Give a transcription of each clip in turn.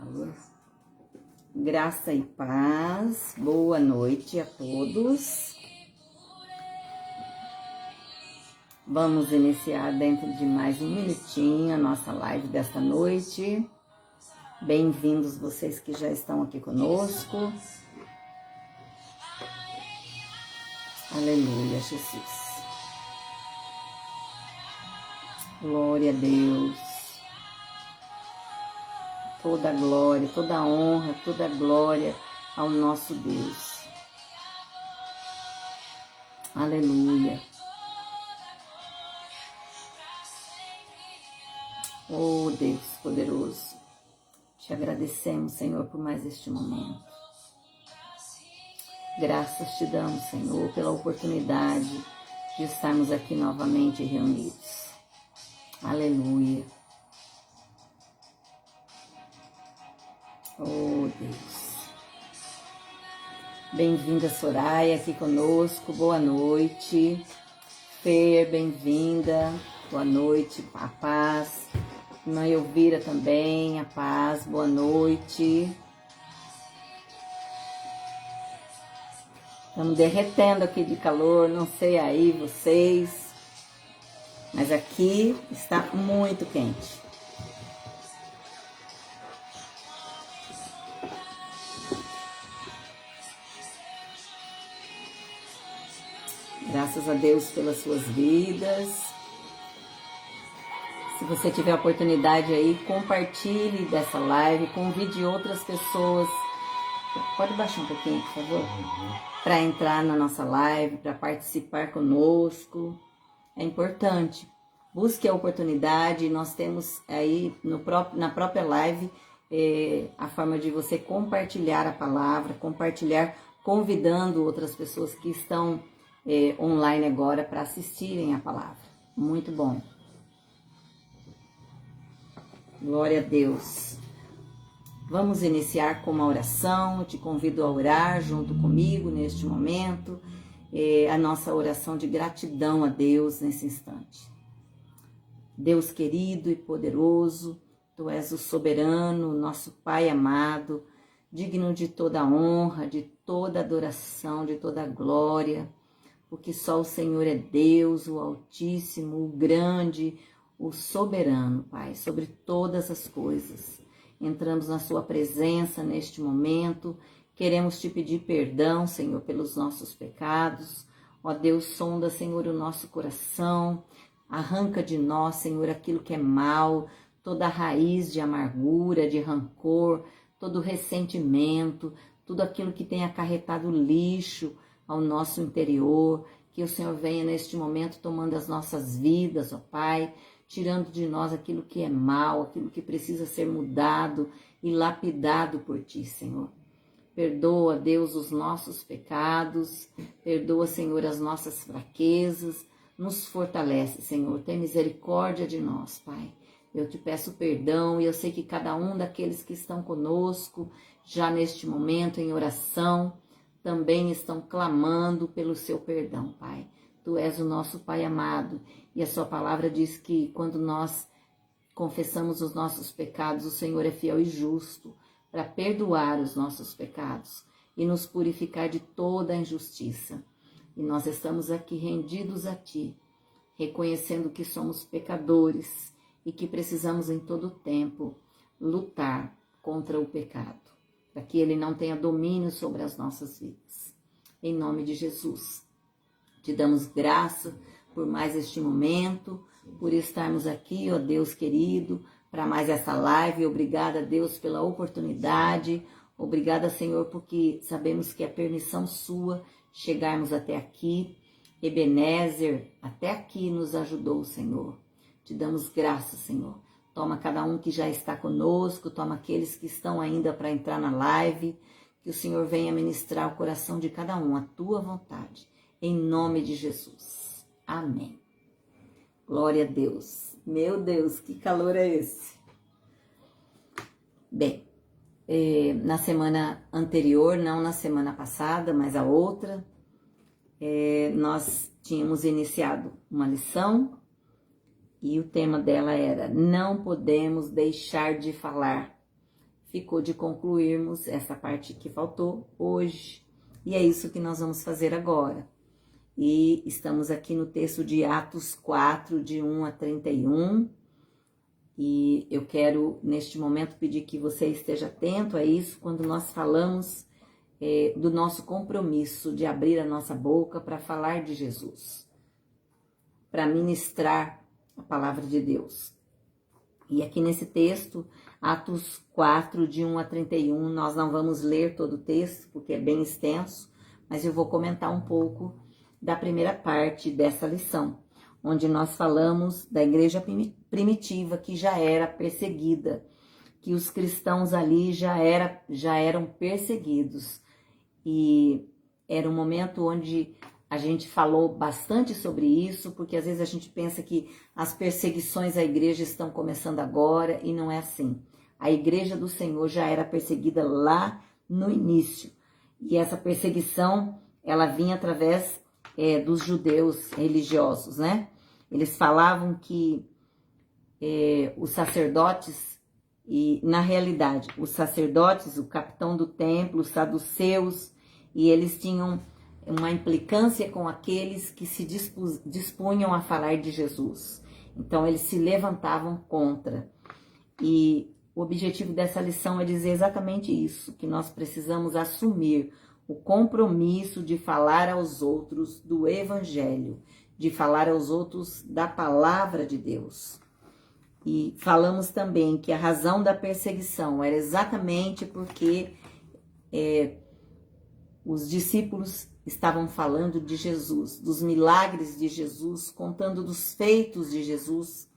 Alô? Graça e paz, boa noite a todos. Vamos iniciar dentro de mais um minutinho a nossa live desta noite. Bem-vindos vocês que já estão aqui conosco. Aleluia, Jesus. Glória a Deus. Toda glória, toda honra, toda glória ao nosso Deus. Aleluia. Oh Deus poderoso, te agradecemos, Senhor, por mais este momento. Graças te damos, Senhor, pela oportunidade de estarmos aqui novamente reunidos. Aleluia. Oh Deus. Bem-vinda Soraya aqui conosco, boa noite. Fer, bem-vinda, boa noite, a paz. Irmã Elvira também, a paz, boa noite. Estamos derretendo aqui de calor, não sei aí vocês, mas aqui está muito quente. Graças a Deus pelas suas vidas. Se você tiver a oportunidade aí, compartilhe dessa live, convide outras pessoas. Pode baixar um pouquinho, por favor? Para entrar na nossa live, para participar conosco. É importante. Busque a oportunidade. Nós temos aí na própria live a forma de você compartilhar a palavra, compartilhar, convidando outras pessoas que estão online agora para assistirem a palavra. Muito bom. Glória a Deus. Vamos iniciar com uma oração. Eu te convido a orar junto comigo neste momento. A nossa oração de gratidão a Deus nesse instante. Deus querido e poderoso, Tu és o soberano, nosso Pai amado, digno de toda honra, de toda adoração, de toda glória, porque só o Senhor é Deus, o Altíssimo, o grande, o soberano, Pai, sobre todas as coisas. Entramos na Sua presença neste momento, queremos Te pedir perdão, Senhor, pelos nossos pecados. Ó Deus, sonda, Senhor, o nosso coração, arranca de nós, Senhor, aquilo que é mal, toda a raiz de amargura, de rancor, todo ressentimento, tudo aquilo que tem acarretado lixo ao nosso interior, que o Senhor venha neste momento tomando as nossas vidas, ó Pai, tirando de nós aquilo que é mal, aquilo que precisa ser mudado e lapidado por Ti, Senhor. Perdoa, Deus, os nossos pecados, perdoa, Senhor, as nossas fraquezas, nos fortalece, Senhor, tem misericórdia de nós, Pai. Eu te peço perdão e eu sei que cada um daqueles que estão conosco, já neste momento em oração, também estão clamando pelo seu perdão, Pai. Tu és o nosso Pai amado e a Sua palavra diz que quando nós confessamos os nossos pecados, o Senhor é fiel e justo para perdoar os nossos pecados e nos purificar de toda a injustiça. E nós estamos aqui rendidos a Ti, reconhecendo que somos pecadores e que precisamos em todo o tempo lutar contra o pecado, para que ele não tenha domínio sobre as nossas vidas. Em nome de Jesus, Te damos graça por mais este momento, por estarmos aqui, ó Deus querido, para mais essa live. Obrigada, Deus, pela oportunidade. Obrigada, Senhor, porque sabemos que é permissão Sua chegarmos até aqui. Ebenezer, até aqui nos ajudou, Senhor. Te damos graça, Senhor. Toma cada um que já está conosco, toma aqueles que estão ainda para entrar na live, que o Senhor venha ministrar o coração de cada um, a Tua vontade, em nome de Jesus. Amém. Glória a Deus. Meu Deus, que calor é esse? Bem, na semana anterior, não na semana passada, mas a outra, nós tínhamos iniciado uma lição e o tema dela era: não podemos deixar de falar. ficou de concluirmos essa parte que faltou hoje. E é isso que nós vamos fazer agora. E estamos aqui no texto de Atos 4, de 1 a 31. E eu quero, neste momento, pedir que você esteja atento a isso quando nós falamos do nosso compromisso de abrir a nossa boca para falar de Jesus, para ministrar a palavra de Deus. E aqui nesse texto, Atos 4, de 1 a 31, nós não vamos ler todo o texto, porque é bem extenso, mas eu vou comentar um pouco da primeira parte dessa lição, onde nós falamos da igreja primitiva que já era perseguida, que os cristãos ali já eram perseguidos. E era um momento onde a gente falou bastante sobre isso, porque às vezes a gente pensa que as perseguições à igreja estão começando agora, e não é assim. A igreja do Senhor já era perseguida lá no início. E essa perseguição, ela vinha através dos judeus religiosos, né? Eles falavam que os sacerdotes, e na realidade, os sacerdotes, o capitão do templo, os saduceus, e eles tinham uma implicância com aqueles que se dispunham a falar de Jesus. Então, eles se levantavam contra. E o objetivo dessa lição é dizer exatamente isso, que nós precisamos assumir o compromisso de falar aos outros do Evangelho, de falar aos outros da palavra de Deus. E falamos também que a razão da perseguição era exatamente porque os discípulos estavam falando de Jesus, dos milagres de Jesus, contando dos feitos de Jesus,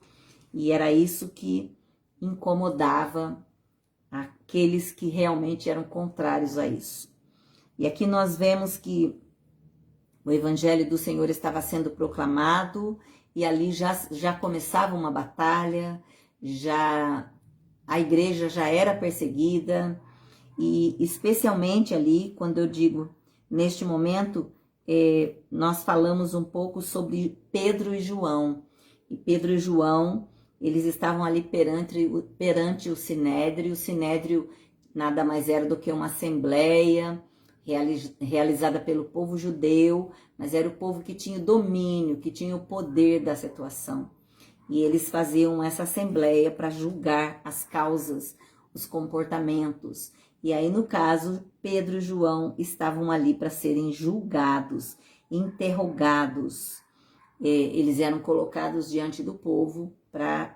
e era isso que incomodava aqueles que realmente eram contrários a isso. E aqui nós vemos que o Evangelho do Senhor estava sendo proclamado, e ali já começava uma batalha, a igreja já era perseguida, e especialmente ali, quando eu digo, neste momento, nós falamos um pouco sobre Pedro e João. E Pedro e João, eles estavam ali perante o Sinédrio. O Sinédrio nada mais era do que uma assembleia realizada pelo povo judeu, mas era o povo que tinha o domínio, que tinha o poder da situação. E eles faziam essa assembleia para julgar as causas, os comportamentos. E aí, no caso, Pedro e João estavam ali para serem julgados, interrogados. Eles eram colocados diante do povo para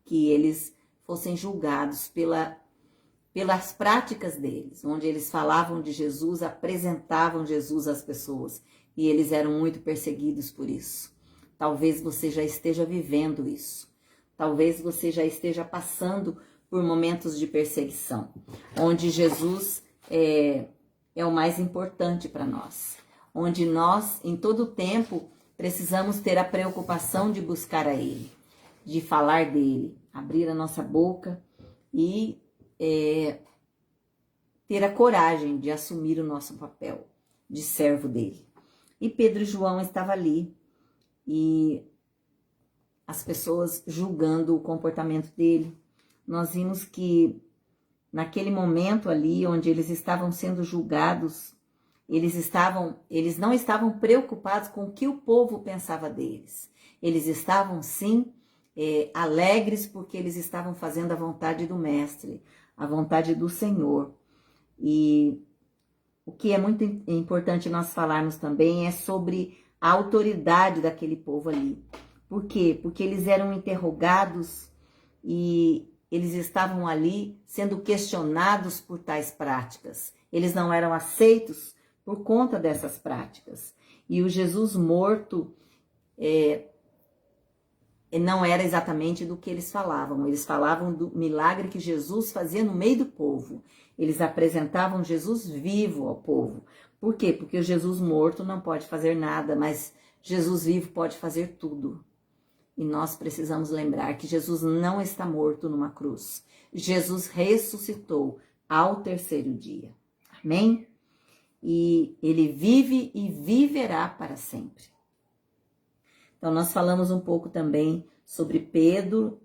que eles fossem julgados pelas práticas deles, onde eles falavam de Jesus, apresentavam Jesus às pessoas, e eles eram muito perseguidos por isso. Talvez você já esteja vivendo isso. Talvez você já esteja passando por momentos de perseguição, onde Jesus é o mais importante para nós, onde nós, em todo tempo, precisamos ter a preocupação de buscar a Ele, de falar dele, abrir a nossa boca e ter a coragem de assumir o nosso papel de servo dele. E Pedro e João estavam ali, e as pessoas julgando o comportamento dele. Nós vimos que naquele momento ali, onde eles estavam sendo julgados, eles não estavam preocupados com o que o povo pensava deles. Eles estavam sim alegres porque eles estavam fazendo a vontade do Mestre, a vontade do Senhor. E o que é muito importante nós falarmos também é sobre a autoridade daquele povo ali. Por quê? Porque eles eram interrogados e eles estavam ali sendo questionados por tais práticas. Eles não eram aceitos por conta dessas práticas. E o Jesus morto não era exatamente do que eles falavam. Eles falavam do milagre que Jesus fazia no meio do povo. Eles apresentavam Jesus vivo ao povo. Por quê? Porque o Jesus morto não pode fazer nada, mas Jesus vivo pode fazer tudo. E nós precisamos lembrar que Jesus não está morto numa cruz. Jesus ressuscitou ao terceiro dia. Amém? E ele vive e viverá para sempre. Então, nós falamos um pouco também sobre Pedro,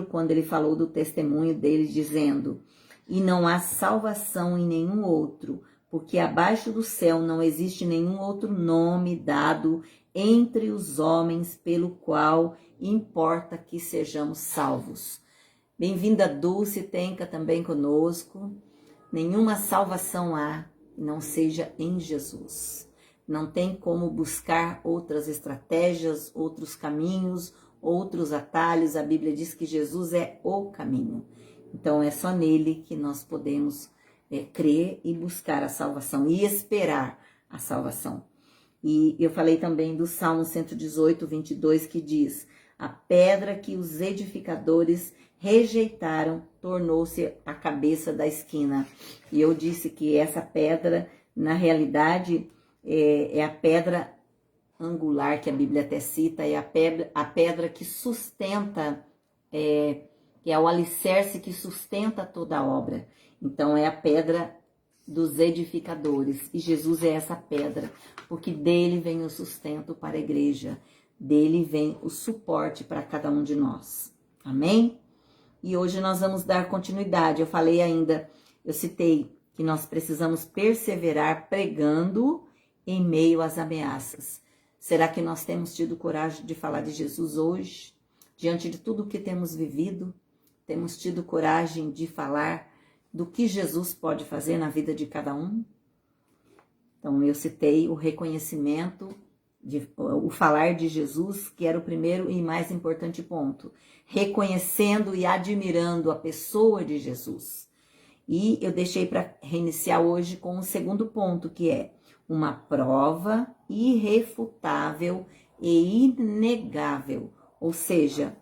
quando ele falou do testemunho dele, dizendo: e não há salvação em nenhum outro, porque abaixo do céu não existe nenhum outro nome dado entre os homens pelo qual importa que sejamos salvos. Bem-vinda, Dulce Tenca, também conosco. Nenhuma salvação há que não seja em Jesus. Não tem como buscar outras estratégias, outros caminhos, outros atalhos. A Bíblia diz que Jesus é o caminho. Então é só nele que nós podemos crer e buscar a salvação e esperar a salvação. E eu falei também do Salmo 118, 22, que diz: a pedra que os edificadores rejeitaram tornou-se a cabeça da esquina. E eu disse que essa pedra, na realidade, é a pedra angular, que a Bíblia até cita, é a pedra que sustenta, que é o alicerce que sustenta toda a obra. Então, é a pedra dos edificadores. E Jesus é essa pedra, porque dele vem o sustento para a igreja, dele vem o suporte para cada um de nós. Amém? E hoje nós vamos dar continuidade. Eu citei que nós precisamos perseverar pregando em meio às ameaças. Será que nós temos tido coragem de falar de Jesus hoje? Diante de tudo o que temos vivido, temos tido coragem de falar do que Jesus pode fazer na vida de cada um? Então, eu citei o reconhecimento, o falar de Jesus, que era o primeiro e mais importante ponto. Reconhecendo e admirando a pessoa de Jesus. E eu deixei para reiniciar hoje com o segundo ponto, que é uma prova irrefutável e inegável. Ou seja,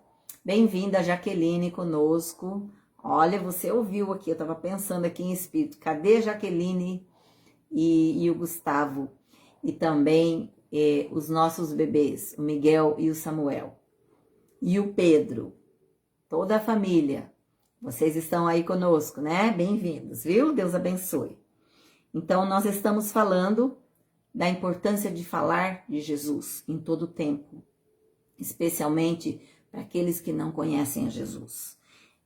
bem-vinda, Jaqueline, conosco. Olha, você ouviu aqui, eu estava pensando aqui em espírito, cadê a Jaqueline e o Gustavo? E também os nossos bebês, o Miguel e o Samuel. E o Pedro, toda a família. Vocês estão aí conosco, né? Bem-vindos, viu? Deus abençoe. Então, nós estamos falando da importância de falar de Jesus em todo o tempo, especialmente para aqueles que não conhecem a Jesus.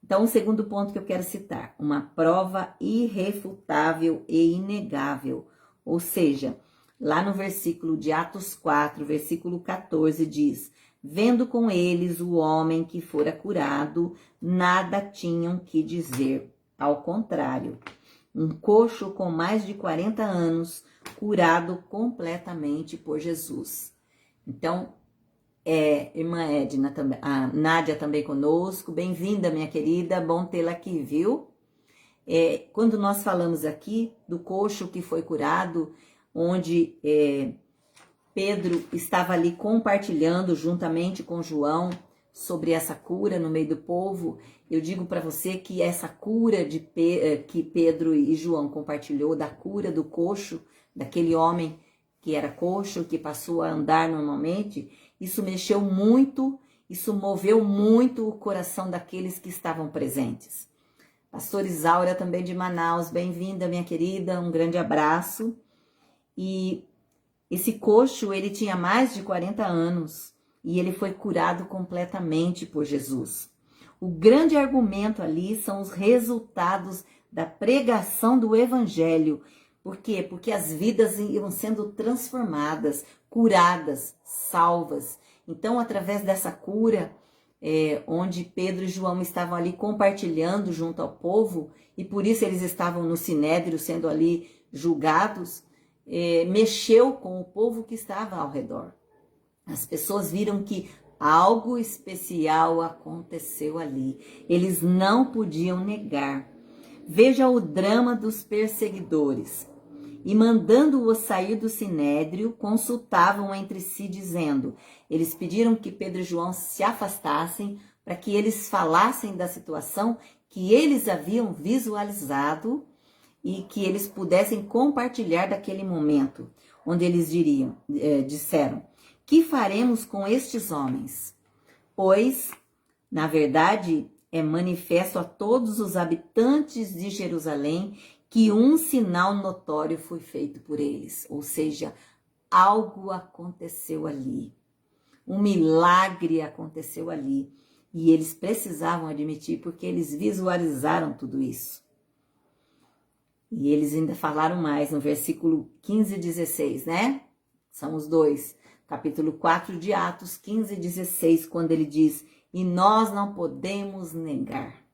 Então, o segundo ponto que eu quero citar, uma prova irrefutável e inegável. Ou seja, lá no versículo de Atos 4, versículo 14, diz: vendo com eles o homem que fora curado, nada tinham que dizer. Ao contrário, um coxo com mais de 40 anos, curado completamente por Jesus. Então, irmã Edna, a Nádia também conosco. Bem-vinda, minha querida, bom tê-la aqui, viu? Quando nós falamos aqui do coxo que foi curado, onde Pedro estava ali compartilhando juntamente com João sobre essa cura no meio do povo, eu digo para você que essa cura que Pedro e João compartilhou, da cura do coxo, daquele homem que era coxo, que passou a andar normalmente, isso mexeu muito, isso moveu muito o coração daqueles que estavam presentes. Pastor Isaura, também de Manaus, bem-vinda, minha querida, um grande abraço. E esse coxo, ele tinha mais de 40 anos e ele foi curado completamente por Jesus. O grande argumento ali são os resultados da pregação do evangelho. Por quê? Porque as vidas iam sendo transformadas, curadas, salvas. Então, através dessa cura, onde Pedro e João estavam ali compartilhando junto ao povo, e por isso eles estavam no sinédrio sendo ali julgados, mexeu com o povo que estava ao redor. As pessoas viram que algo especial aconteceu ali. Eles não podiam negar. Veja o drama dos perseguidores. E mandando-os sair do sinédrio, consultavam entre si, dizendo, eles pediram que Pedro e João se afastassem para que eles falassem da situação que eles haviam visualizado e que eles pudessem compartilhar daquele momento, onde eles disseram, que faremos com estes homens? Pois, na verdade, é manifesto a todos os habitantes de Jerusalém que um sinal notório foi feito por eles, ou seja, algo aconteceu ali, um milagre aconteceu ali, e eles precisavam admitir porque eles visualizaram tudo isso. E eles ainda falaram mais no versículo 15 e 16, né? São os dois. Capítulo 4 de Atos, 15 e 16, quando ele diz: e nós não podemos negar.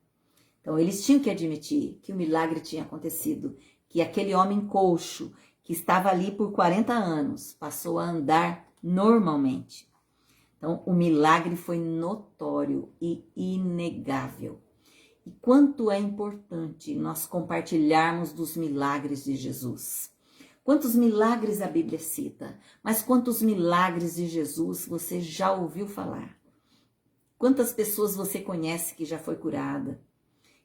Então, eles tinham que admitir que o milagre tinha acontecido, que aquele homem coxo, que estava ali por 40 anos, passou a andar normalmente. Então, o milagre foi notório e inegável. E quanto é importante nós compartilharmos dos milagres de Jesus. Quantos milagres a Bíblia cita, mas quantos milagres de Jesus você já ouviu falar? Quantas pessoas você conhece que já foi curada,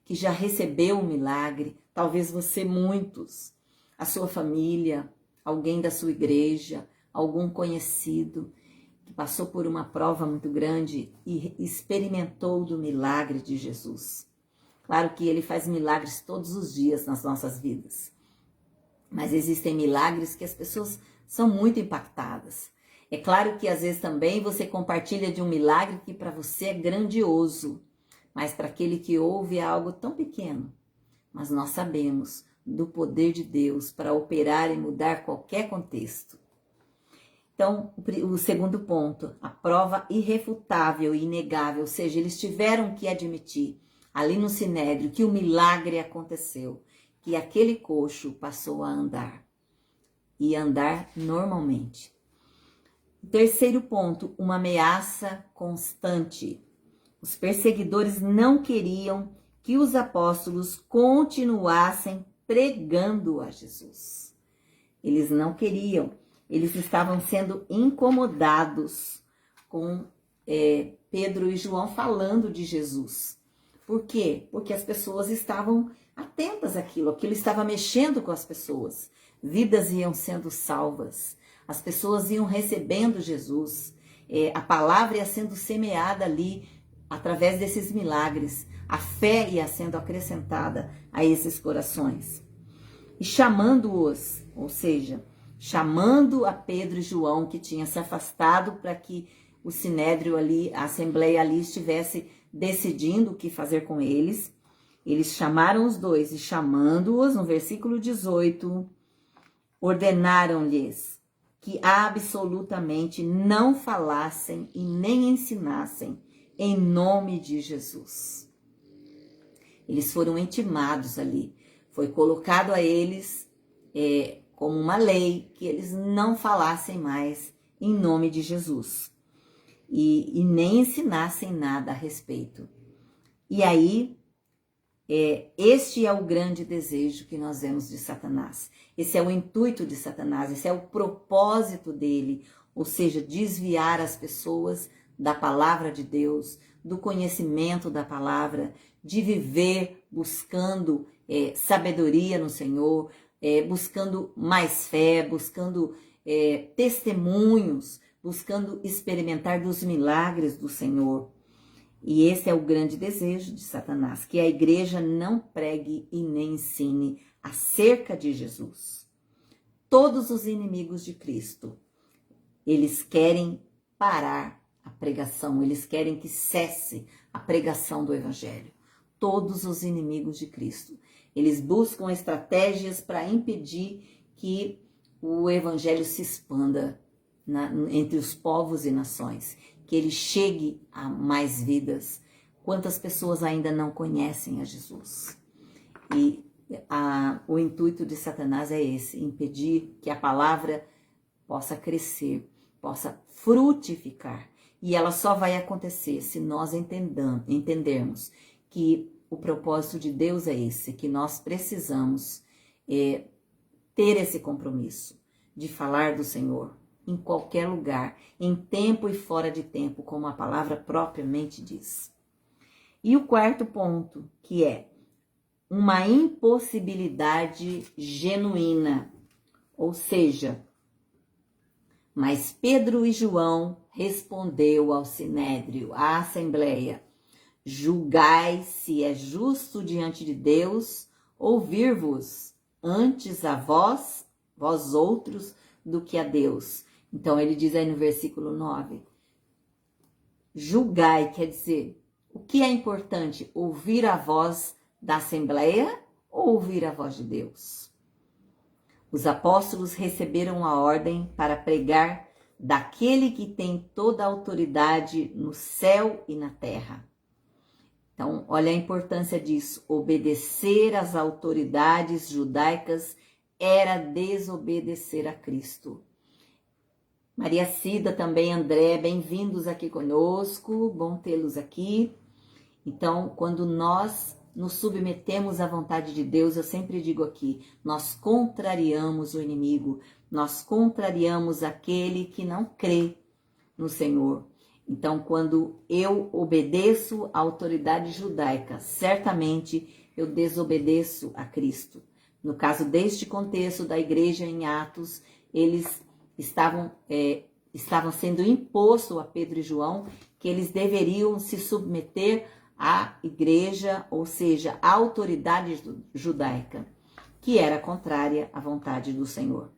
que já recebeu um milagre? Talvez você, muitos, a sua família, alguém da sua igreja, algum conhecido que passou por uma prova muito grande e experimentou do milagre de Jesus. Claro que ele faz milagres todos os dias nas nossas vidas, mas existem milagres que as pessoas são muito impactadas. É claro que às vezes também você compartilha de um milagre que para você é grandioso, mas para aquele que ouve é algo tão pequeno. Mas nós sabemos do poder de Deus para operar e mudar qualquer contexto. Então, o segundo ponto, a prova irrefutável e inegável, ou seja, eles tiveram que admitir ali no Sinédrio que o milagre aconteceu, que aquele coxo passou a andar e andar normalmente. Terceiro ponto, uma ameaça constante. Os perseguidores não queriam que os apóstolos continuassem pregando a Jesus. Eles não queriam, eles estavam sendo incomodados com Pedro e João falando de Jesus. Por quê? Porque as pessoas estavam atentas àquilo, aquilo estava mexendo com as pessoas. Vidas iam sendo salvas, as pessoas iam recebendo Jesus, a palavra ia sendo semeada ali através desses milagres, a fé ia sendo acrescentada a esses corações. E chamando-os, ou seja, chamando a Pedro e João, que tinha se afastado para que o Sinédrio ali, a Assembleia ali estivesse decidindo o que fazer com eles. Eles chamaram os dois e chamando-os, no versículo 18, ordenaram-lhes que absolutamente não falassem e nem ensinassem em nome de Jesus. Eles foram intimados ali, foi colocado a eles como uma lei que eles não falassem mais em nome de Jesus. E nem ensinassem nada a respeito. E aí, este é o grande desejo que nós vemos de Satanás. Esse é o intuito de Satanás, esse é o propósito dele, ou seja, desviar as pessoas da palavra de Deus, do conhecimento da palavra, de viver buscando sabedoria no Senhor, buscando mais fé, buscando testemunhos, buscando experimentar dos milagres do Senhor. E esse é o grande desejo de Satanás, que a igreja não pregue e nem ensine acerca de Jesus. Todos os inimigos de Cristo, eles querem parar a pregação, eles querem que cesse a pregação do Evangelho. Todos os inimigos de Cristo, eles buscam estratégias para impedir que o Evangelho se expanda entre os povos e nações, que ele chegue a mais vidas. Quantas pessoas ainda não conhecem a Jesus? E o intuito de Satanás é esse, impedir que a palavra possa crescer, possa frutificar. E ela só vai acontecer se nós entendermos que o propósito de Deus é esse, que nós precisamos ter esse compromisso de falar do Senhor em qualquer lugar, em tempo e fora de tempo, como a palavra propriamente diz. E o quarto ponto, que é uma impossibilidade genuína, ou seja, mas Pedro e João respondeu ao Sinédrio, à Assembleia: julgai se é justo diante de Deus ouvir-vos antes a vós outros, do que a Deus. Então ele diz aí no versículo 9, julgai, quer dizer, o que é importante? Ouvir a voz da Assembleia ou ouvir a voz de Deus? Os apóstolos receberam a ordem para pregar daquele que tem toda a autoridade no céu e na terra. Então, olha a importância disso. Obedecer às autoridades judaicas era desobedecer a Cristo. Maria Cida, também André, bem-vindos aqui conosco, bom tê-los aqui. Então, quando nós nos submetemos à vontade de Deus, eu sempre digo aqui, nós contrariamos o inimigo, nós contrariamos aquele que não crê no Senhor. Então, quando eu obedeço à autoridade judaica, certamente eu desobedeço a Cristo. No caso deste contexto da igreja em Atos, eles estavam sendo imposto a Pedro e João que eles deveriam se submeter à igreja, ou seja, à autoridade judaica, que era contrária à vontade do Senhor.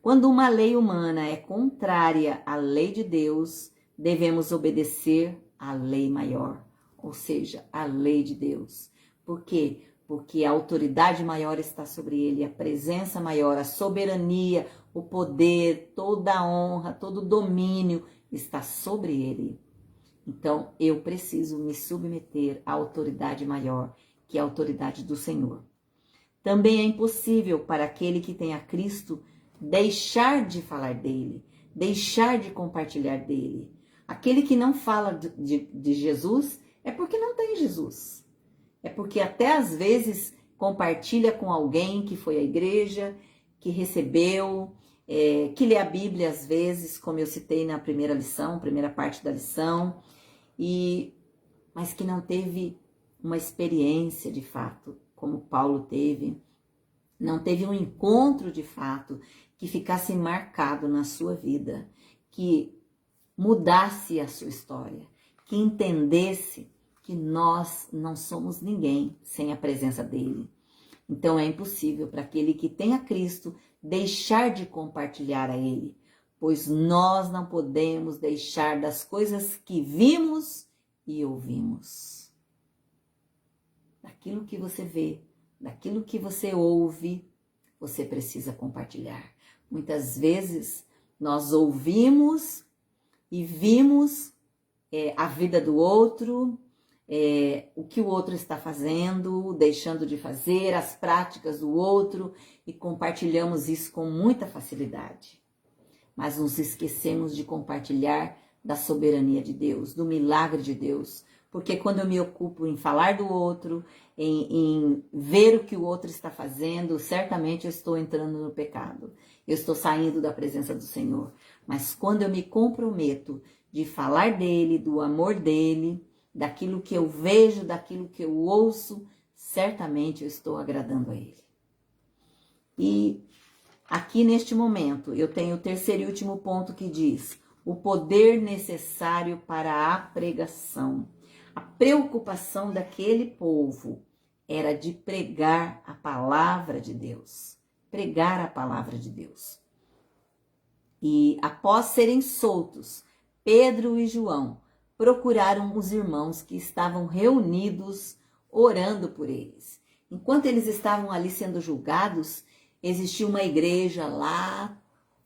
Quando uma lei humana é contrária à lei de Deus, devemos obedecer à lei maior, ou seja, à lei de Deus. Por quê? Porque a autoridade maior está sobre ele, a presença maior, a soberania, o poder, toda a honra, todo o domínio está sobre ele. Então, eu preciso me submeter à autoridade maior, que é a autoridade do Senhor. Também é impossível para aquele que tem a Cristo deixar de falar dele, deixar de compartilhar dele. Aquele que não fala de Jesus é porque não tem Jesus. É porque até às vezes compartilha com alguém que foi à igreja, que recebeu, que lê a Bíblia às vezes, como eu citei na primeira lição, primeira parte da lição, mas que não teve uma experiência de fato, como Paulo teve, não teve um encontro de fato que ficasse marcado na sua vida, que mudasse a sua história, que entendesse que nós não somos ninguém sem a presença dele. Então é impossível para aquele que tem a Cristo deixar de compartilhar a ele, pois nós não podemos deixar das coisas que vimos e ouvimos. Daquilo que você vê, daquilo que você ouve, você precisa compartilhar. Muitas vezes nós ouvimos e vimos a vida do outro, o que o outro está fazendo, deixando de fazer, as práticas do outro, e compartilhamos isso com muita facilidade. Mas nos esquecemos de compartilhar da soberania de Deus, do milagre de Deus. Porque quando eu me ocupo em falar do outro, em ver o que o outro está fazendo, certamente eu estou entrando no pecado. Eu estou saindo da presença do Senhor. Mas quando eu me comprometo de falar dele, do amor dele, daquilo que eu vejo, daquilo que eu ouço, certamente eu estou agradando a ele. E aqui neste momento eu tenho o terceiro e último ponto que diz: o poder necessário para a pregação. A preocupação daquele povo era de pregar a palavra de Deus. Pregar a palavra de Deus. E após serem soltos, Pedro e João procuraram os irmãos que estavam reunidos orando por eles. Enquanto eles estavam ali sendo julgados, existia uma igreja lá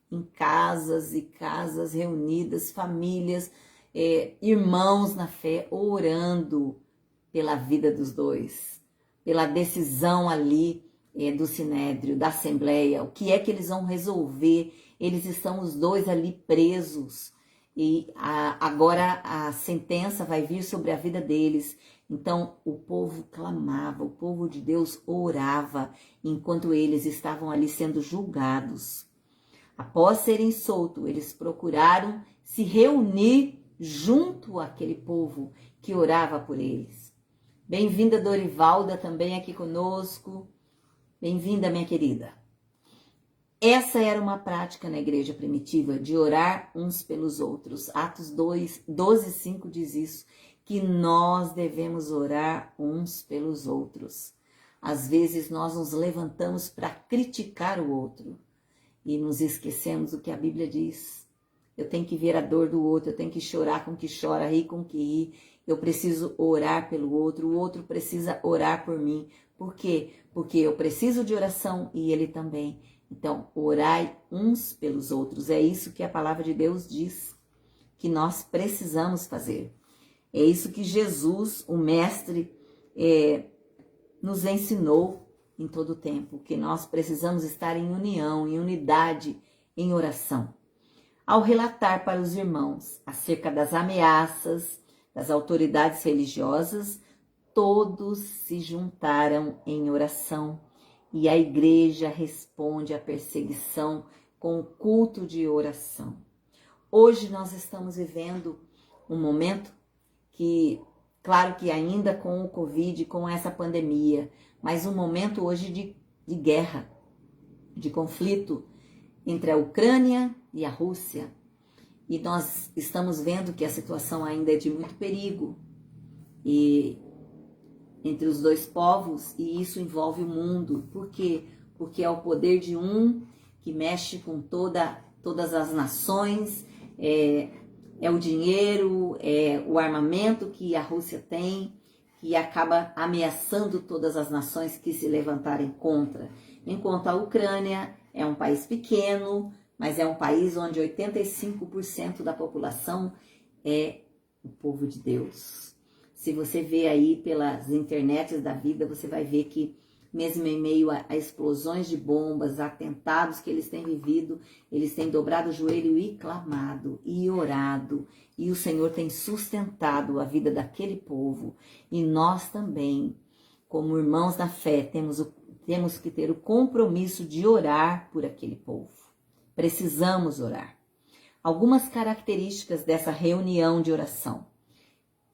em casas e casas reunidas, famílias, irmãos na fé, orando pela vida dos dois, pela decisão ali do Sinédrio, da Assembleia, o que é que eles vão resolver. Eles estão os dois ali presos e agora a sentença vai vir sobre a vida deles. Então o povo clamava, o povo de Deus orava enquanto eles estavam ali sendo julgados. Após serem soltos, eles procuraram se reunir junto àquele povo que orava por eles. Bem-vinda, Dorivalda, também aqui conosco. Bem-vinda, minha querida. Essa era uma prática na igreja primitiva, de orar uns pelos outros. Atos 12:5 diz isso, que nós devemos orar uns pelos outros. Às vezes nós nos levantamos para criticar o outro e nos esquecemos do que a Bíblia diz. Eu tenho que ver a dor do outro, eu tenho que chorar com o que chora, rir com o que ri. Eu preciso orar pelo outro, o outro precisa orar por mim. Por quê? Porque eu preciso de oração e ele também. Então, orai uns pelos outros. É isso que a palavra de Deus diz, que nós precisamos fazer. É isso que Jesus, o Mestre, nos ensinou em todo o tempo, que nós precisamos estar em união, em unidade, em oração. Ao relatar para os irmãos acerca das ameaças das autoridades religiosas, todos se juntaram em oração e a igreja responde à perseguição com o culto de oração. Hoje nós estamos vivendo um momento que, claro que ainda com o Covid, com essa pandemia, mas um momento hoje de guerra, de conflito entre a Ucrânia e a Rússia. E nós estamos vendo que a situação ainda é de muito perigo e entre os dois povos, e isso envolve o mundo. Por quê? Porque é o poder de um que mexe com todas as nações, é o dinheiro, é o armamento que a Rússia tem, que acaba ameaçando todas as nações que se levantarem contra. Enquanto a Ucrânia é um país pequeno, mas é um país onde 85% da população é o povo de Deus. Se você vê aí pelas internets da vida, você vai ver que mesmo em meio a explosões de bombas, atentados que eles têm vivido, eles têm dobrado o joelho e clamado e orado. E o Senhor tem sustentado a vida daquele povo. E nós também, como irmãos da fé, temos que ter o compromisso de orar por aquele povo. Precisamos orar. Algumas características dessa reunião de oração,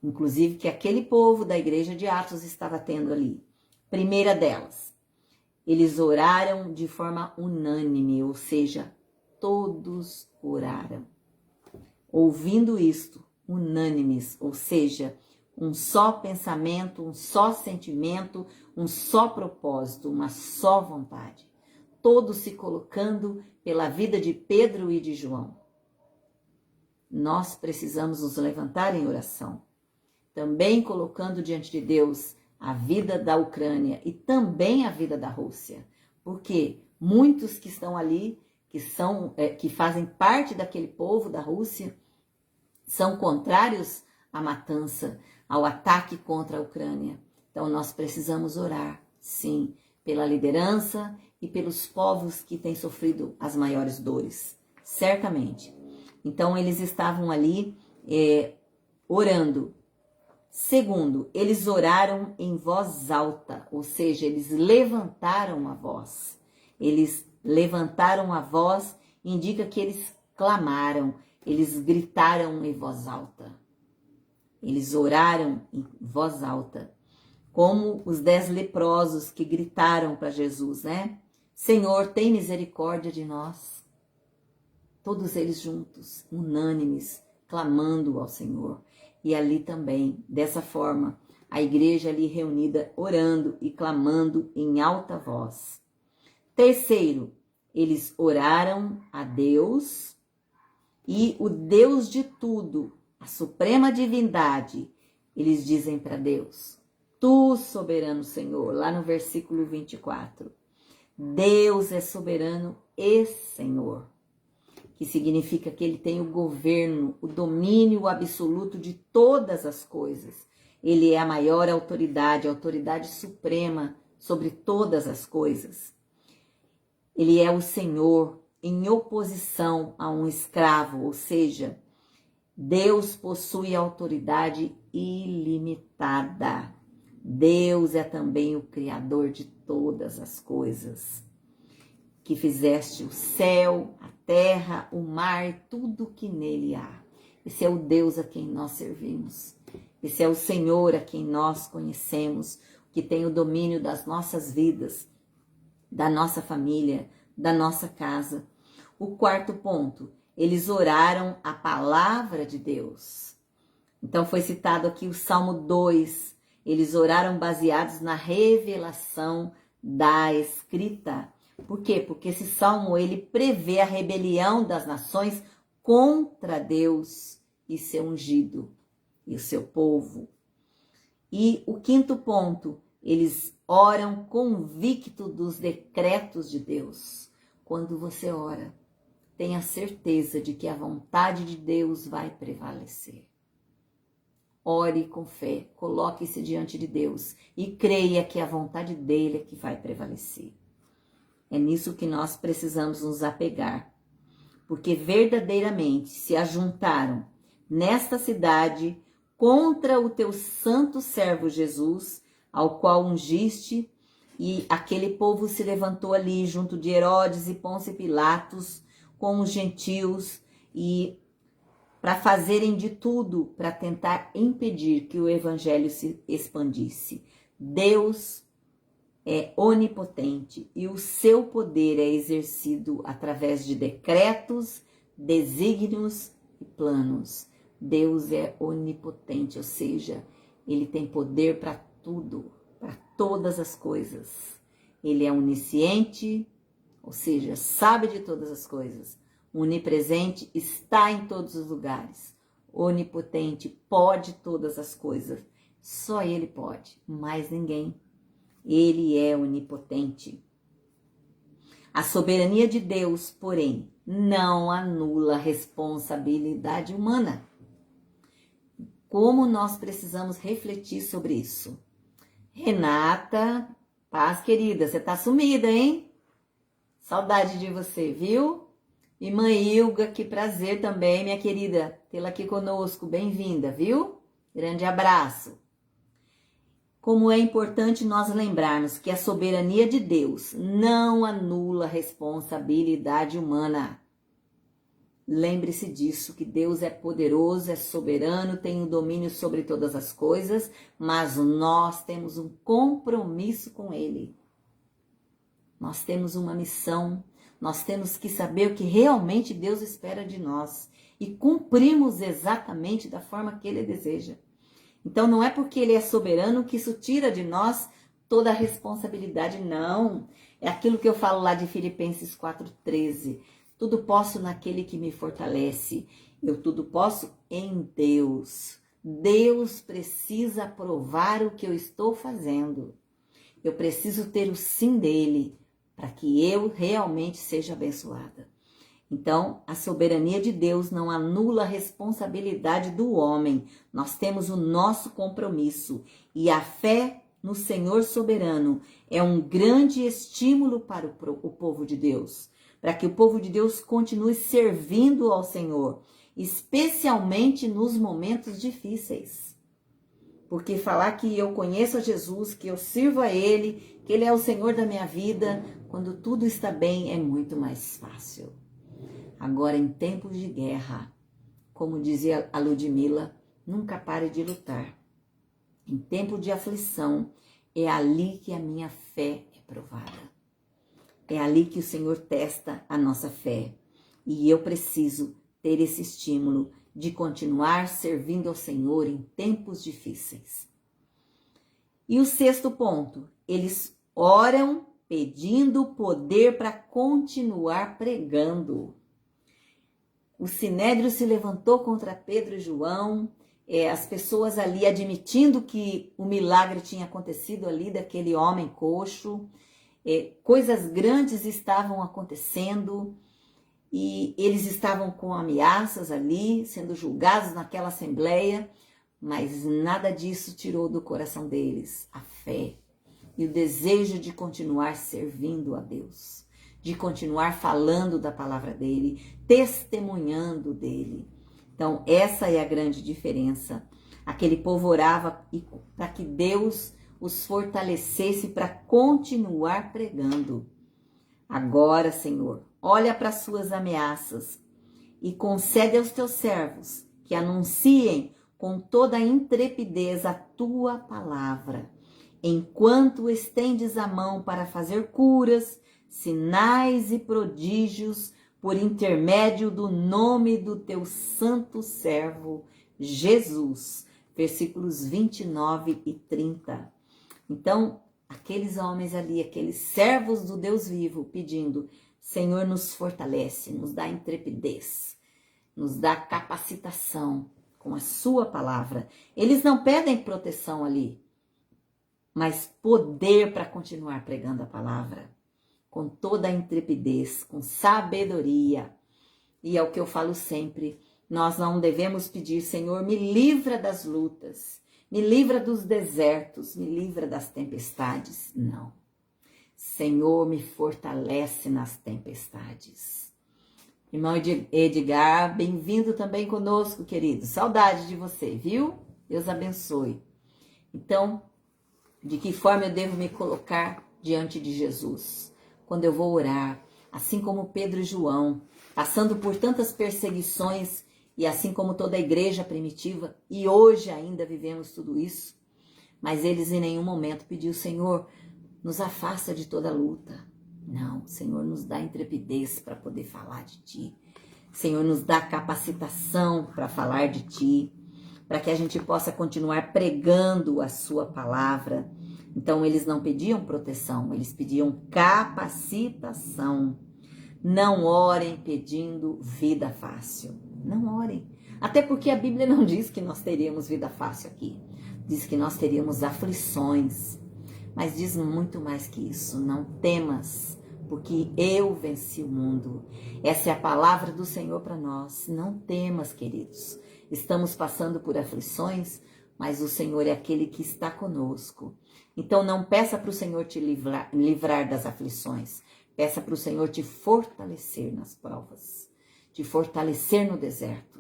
inclusive que aquele povo da igreja de Atos estava tendo ali. Primeira delas, eles oraram de forma unânime, ou seja, todos oraram. Ouvindo isto, unânimes, ou seja, um só pensamento, um só sentimento, um só propósito, uma só vontade. Todos se colocando pela vida de Pedro e de João. Nós precisamos nos levantar em oração, também colocando diante de Deus a vida da Ucrânia e também a vida da Rússia, porque muitos que estão ali, que fazem parte daquele povo da Rússia, são contrários à matança, ao ataque contra a Ucrânia. Então nós precisamos orar, sim, pela liderança e pelos povos que têm sofrido as maiores dores, certamente. Então eles estavam ali orando. Segundo, eles oraram em voz alta, ou seja, eles levantaram a voz. Eles levantaram a voz, indica que eles clamaram, eles gritaram em voz alta. Eles oraram em voz alta, como os 10 leprosos que gritaram para Jesus, né? Senhor, tem misericórdia de nós. Todos eles juntos, unânimes, clamando ao Senhor. E ali também, dessa forma, a igreja ali reunida, orando e clamando em alta voz. Terceiro, eles oraram a Deus e o Deus de tudo, a suprema divindade, eles dizem para Deus, Tu, soberano Senhor, lá no versículo 24. Deus é soberano e Senhor, que significa que ele tem o governo, o domínio absoluto de todas as coisas. Ele é a maior autoridade, a autoridade suprema sobre todas as coisas. Ele é o Senhor em oposição a um escravo, ou seja, Deus possui autoridade ilimitada. Deus é também o Criador de todas as coisas. Que fizeste o céu, a terra, o mar e tudo que nele há. Esse é o Deus a quem nós servimos. Esse é o Senhor a quem nós conhecemos, que tem o domínio das nossas vidas, da nossa família, da nossa casa. O quarto ponto, eles oraram a palavra de Deus. Então foi citado aqui o Salmo 2. Eles oraram baseados na revelação da Escrita. Por quê? Porque esse salmo, ele prevê a rebelião das nações contra Deus e seu ungido e o seu povo. E o quinto ponto, eles oram convicto dos decretos de Deus. quando você ora, tenha certeza de que a vontade de Deus vai prevalecer. Ore com fé, coloque-se diante de Deus e creia que a vontade dele é que vai prevalecer. É nisso que nós precisamos nos apegar, porque verdadeiramente se ajuntaram nesta cidade contra o teu santo servo Jesus, ao qual ungiste, e aquele povo se levantou ali junto de Herodes e Pôncio Pilatos com os gentios e para fazerem de tudo para tentar impedir que o evangelho se expandisse. Deus é onipotente e o seu poder é exercido através de decretos, desígnios e planos. Deus é onipotente, ou seja, ele tem poder para tudo, para todas as coisas. Ele é onisciente, ou seja, sabe de todas as coisas. Onipresente, está em todos os lugares. Onipotente, pode todas as coisas. Só ele pode, mais ninguém. Ele é onipotente. A soberania de Deus, porém, não anula a responsabilidade humana. Como nós precisamos refletir sobre isso? Renata, paz querida, você tá sumida, hein? Saudade de você, viu? E mãe Ilga, que prazer também, minha querida, tê-la aqui conosco. Bem-vinda, viu? Grande abraço. Como é importante nós lembrarmos que a soberania de Deus não anula a responsabilidade humana. Lembre-se disso, que Deus é poderoso, é soberano, tem o domínio sobre todas as coisas, mas nós temos um compromisso com Ele. Nós temos uma missão, nós temos que saber o que realmente Deus espera de nós e cumprimos exatamente da forma que Ele deseja. Então não é porque Ele é soberano que isso tira de nós toda a responsabilidade, não. É aquilo que eu falo lá de Filipenses 4,13. Tudo posso naquele que me fortalece. Eu tudo posso em Deus. Deus precisa aprovar o que eu estou fazendo. Eu preciso ter o sim dele para que eu realmente seja abençoada. Então, a soberania de Deus não anula a responsabilidade do homem. Nós temos o nosso compromisso. E a fé no Senhor soberano é um grande estímulo para o povo de Deus. Para que o povo de Deus continue servindo ao Senhor, especialmente nos momentos difíceis. Porque falar que eu conheço a Jesus, que eu sirvo a Ele, que Ele é o Senhor da minha vida, quando tudo está bem, é muito mais fácil. Agora, em tempos de guerra, como dizia a Ludmila, nunca pare de lutar. Em tempo de aflição, é ali que a minha fé é provada. É ali que o Senhor testa a nossa fé. E eu preciso ter esse estímulo de continuar servindo ao Senhor em tempos difíceis. E o sexto ponto, eles oram pedindo poder para continuar pregando. O sinédrio se levantou contra Pedro e João, as pessoas ali admitindo que o milagre tinha acontecido ali daquele homem coxo, coisas grandes estavam acontecendo e eles estavam com ameaças ali, sendo julgados naquela assembleia, mas nada disso tirou do coração deles a fé e o desejo de continuar servindo a Deus, de continuar falando da palavra dele, testemunhando dele. Então, essa é a grande diferença. Aquele povo orava para que Deus os fortalecesse para continuar pregando. Agora, Senhor, olha para as suas ameaças e concede aos teus servos que anunciem com toda a intrepidez a tua palavra, enquanto estendes a mão para fazer curas, sinais e prodígios por intermédio do nome do teu santo servo Jesus. Versículos 29 e 30. Então, aqueles homens ali, aqueles servos do Deus vivo, pedindo, Senhor, nos fortalece, nos dá intrepidez, nos dá capacitação com a sua palavra. Eles não pedem proteção ali, mas poder para continuar pregando a palavra. com toda a intrepidez, com sabedoria. E é o que eu falo sempre, nós não devemos pedir, Senhor, me livra das lutas, me livra dos desertos, me livra das tempestades. Não. Senhor, me fortalece nas tempestades. Irmão Edgar, bem-vindo também conosco, querido. Saudade de você, viu? Deus abençoe. Então, de que forma eu devo me colocar diante de Jesus? Quando eu vou orar, assim como Pedro e João, passando por tantas perseguições, e assim como toda a igreja primitiva, e hoje ainda vivemos tudo isso, mas eles em nenhum momento pediu, Senhor, nos afasta de toda luta. Não, Senhor, nos dá intrepidez para poder falar de Ti. Senhor, nos dá capacitação para falar de Ti, para que a gente possa continuar pregando a Sua palavra. Então, eles não pediam proteção, eles pediam capacitação. Não orem pedindo vida fácil. Não orem. Até porque a Bíblia não diz que nós teríamos vida fácil aqui. Diz que nós teríamos aflições. Mas diz muito mais que isso. Não temas, porque eu venci o mundo. Essa é a palavra do Senhor para nós. Não temas, queridos. Estamos passando por aflições, mas o Senhor é aquele que está conosco. Então não peça para o Senhor te livrar das aflições. Peça para o Senhor te fortalecer nas provas, te fortalecer no deserto,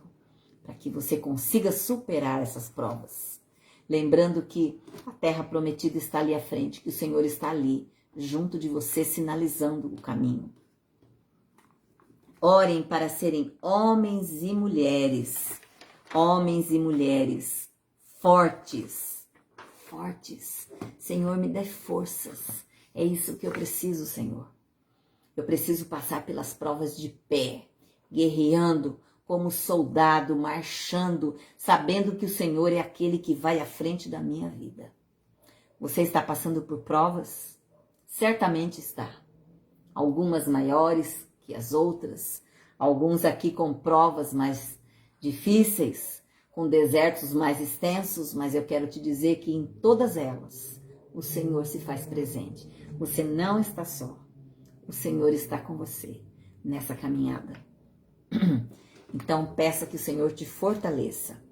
para que você consiga superar essas provas. Lembrando que a terra prometida está ali à frente, que o Senhor está ali, junto de você, sinalizando o caminho. Orem para serem homens e mulheres fortes, fortes. Senhor, me dê forças. É isso que eu preciso, Senhor. Eu preciso passar pelas provas de pé, guerreando como soldado, marchando, sabendo que o Senhor é aquele que vai à frente da minha vida. Você está passando por provas? Certamente está. Algumas maiores que as outras, alguns aqui com provas mais difíceis, com desertos mais extensos, mas eu quero te dizer que em todas elas o Senhor se faz presente. Você não está só. O Senhor está com você nessa caminhada. Então, peça que o Senhor te fortaleça.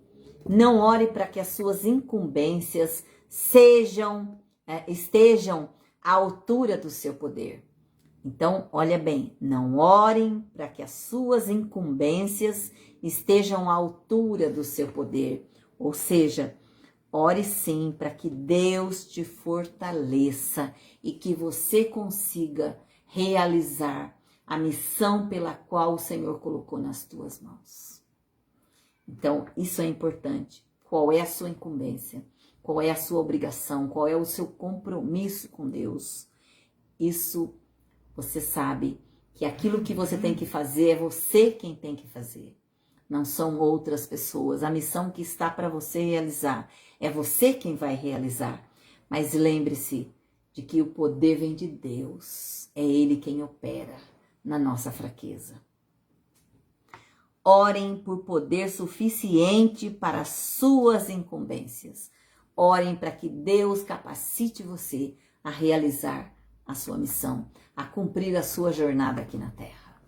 Não ore para que as suas incumbências estejam à altura do seu poder. Então, olha bem, não orem para que as suas incumbências estejam à altura do seu poder. Ou seja, ore sim para que Deus te fortaleça e que você consiga realizar a missão pela qual o Senhor colocou nas tuas mãos. Então, isso é importante. Qual é a sua incumbência? Qual é a sua obrigação? Qual é o seu compromisso com Deus? Isso, você sabe que aquilo que você tem que fazer é você quem tem que fazer. Não são outras pessoas. A missão que está para você realizar é você quem vai realizar. Mas lembre-se de que o poder vem de Deus. É Ele quem opera na nossa fraqueza. Orem por poder suficiente para as suas incumbências. Orem para que Deus capacite você a realizar a sua missão, a cumprir a sua jornada aqui na Terra.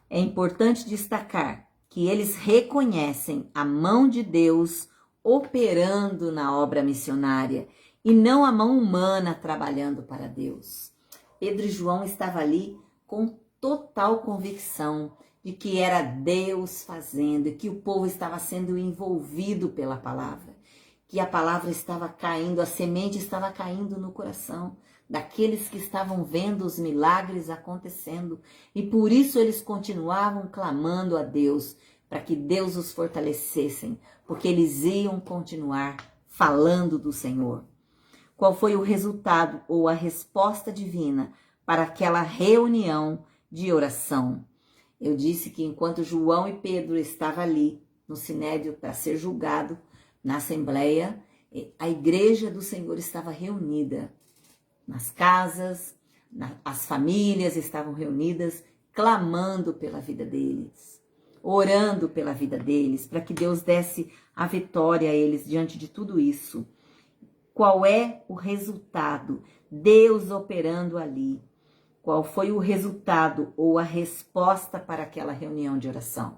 É importante destacar que eles reconhecem a mão de Deus operando na obra missionária e não a mão humana trabalhando para Deus. Pedro e João estavam ali com total convicção de que era Deus fazendo, e que o povo estava sendo envolvido pela palavra, que a palavra estava caindo, a semente estava caindo no coração daqueles que estavam vendo os milagres acontecendo, e por isso eles continuavam clamando a Deus, para que Deus os fortalecesse, porque eles iam continuar falando do Senhor. Qual foi o resultado ou a resposta divina para aquela reunião de oração? Eu disse que enquanto João e Pedro estavam ali no Sinédrio para ser julgado na Assembleia, a igreja do Senhor estava reunida nas casas, as famílias estavam reunidas, clamando pela vida deles, orando pela vida deles, para que Deus desse a vitória a eles diante de tudo isso. qual é o resultado? Deus operando ali. Qual foi o resultado ou a resposta para aquela reunião de oração?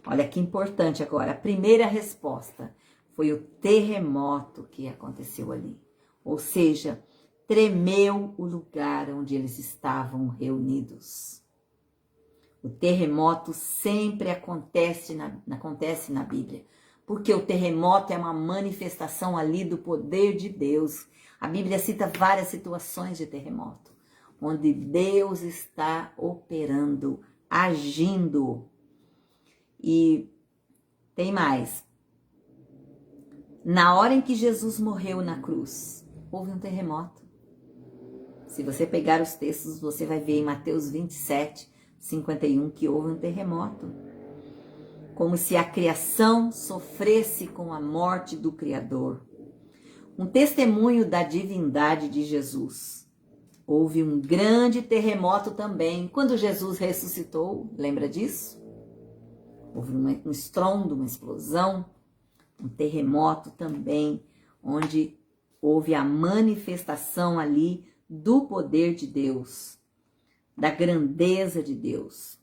Olha que importante agora. A primeira resposta foi o terremoto que aconteceu ali. Ou seja, tremeu o lugar onde eles estavam reunidos. O terremoto sempre acontece na Bíblia, porque o terremoto é uma manifestação ali do poder de Deus. A Bíblia cita várias situações de terremoto, onde Deus está operando, agindo. E tem mais. Na hora em que Jesus morreu na cruz, houve um terremoto. Se você pegar os textos, você vai ver em Mateus 27, 51, que houve um terremoto. Como se a criação sofresse com a morte do Criador. Um testemunho da divindade de Jesus. Houve um grande terremoto também, quando Jesus ressuscitou, lembra disso? Houve um estrondo, uma explosão, um terremoto também, onde houve a manifestação ali do poder de Deus, da grandeza de Deus.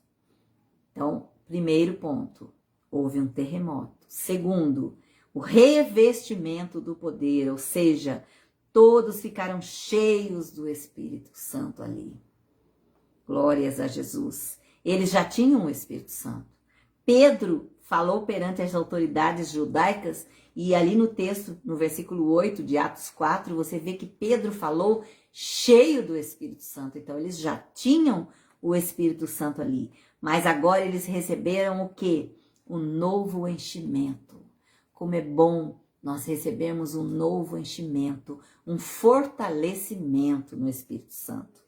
Então, primeiro ponto, houve um terremoto. Segundo, o revestimento do poder, ou seja, todos ficaram cheios do Espírito Santo ali. Glórias a Jesus. Eles já tinham o Espírito Santo. Pedro falou perante as autoridades judaicas e ali no texto, no versículo 8 de Atos 4, você vê que Pedro falou cheio do Espírito Santo. Então, eles já tinham o Espírito Santo ali. Mas agora eles receberam o quê? Um novo enchimento. Como é bom nós recebermos um novo enchimento, um fortalecimento no Espírito Santo.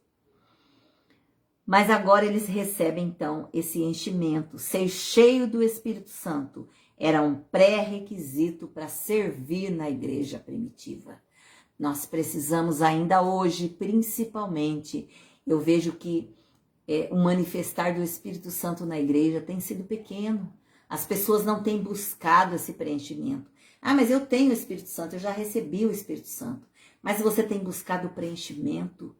Mas agora eles recebem então esse enchimento. Ser cheio do Espírito Santo era um pré-requisito para servir na igreja primitiva. Nós precisamos ainda hoje, principalmente, eu vejo que o manifestar do Espírito Santo na igreja tem sido pequeno. As pessoas não têm buscado esse preenchimento. Ah, mas eu tenho o Espírito Santo, eu já recebi o Espírito Santo. Mas você tem buscado o preenchimento?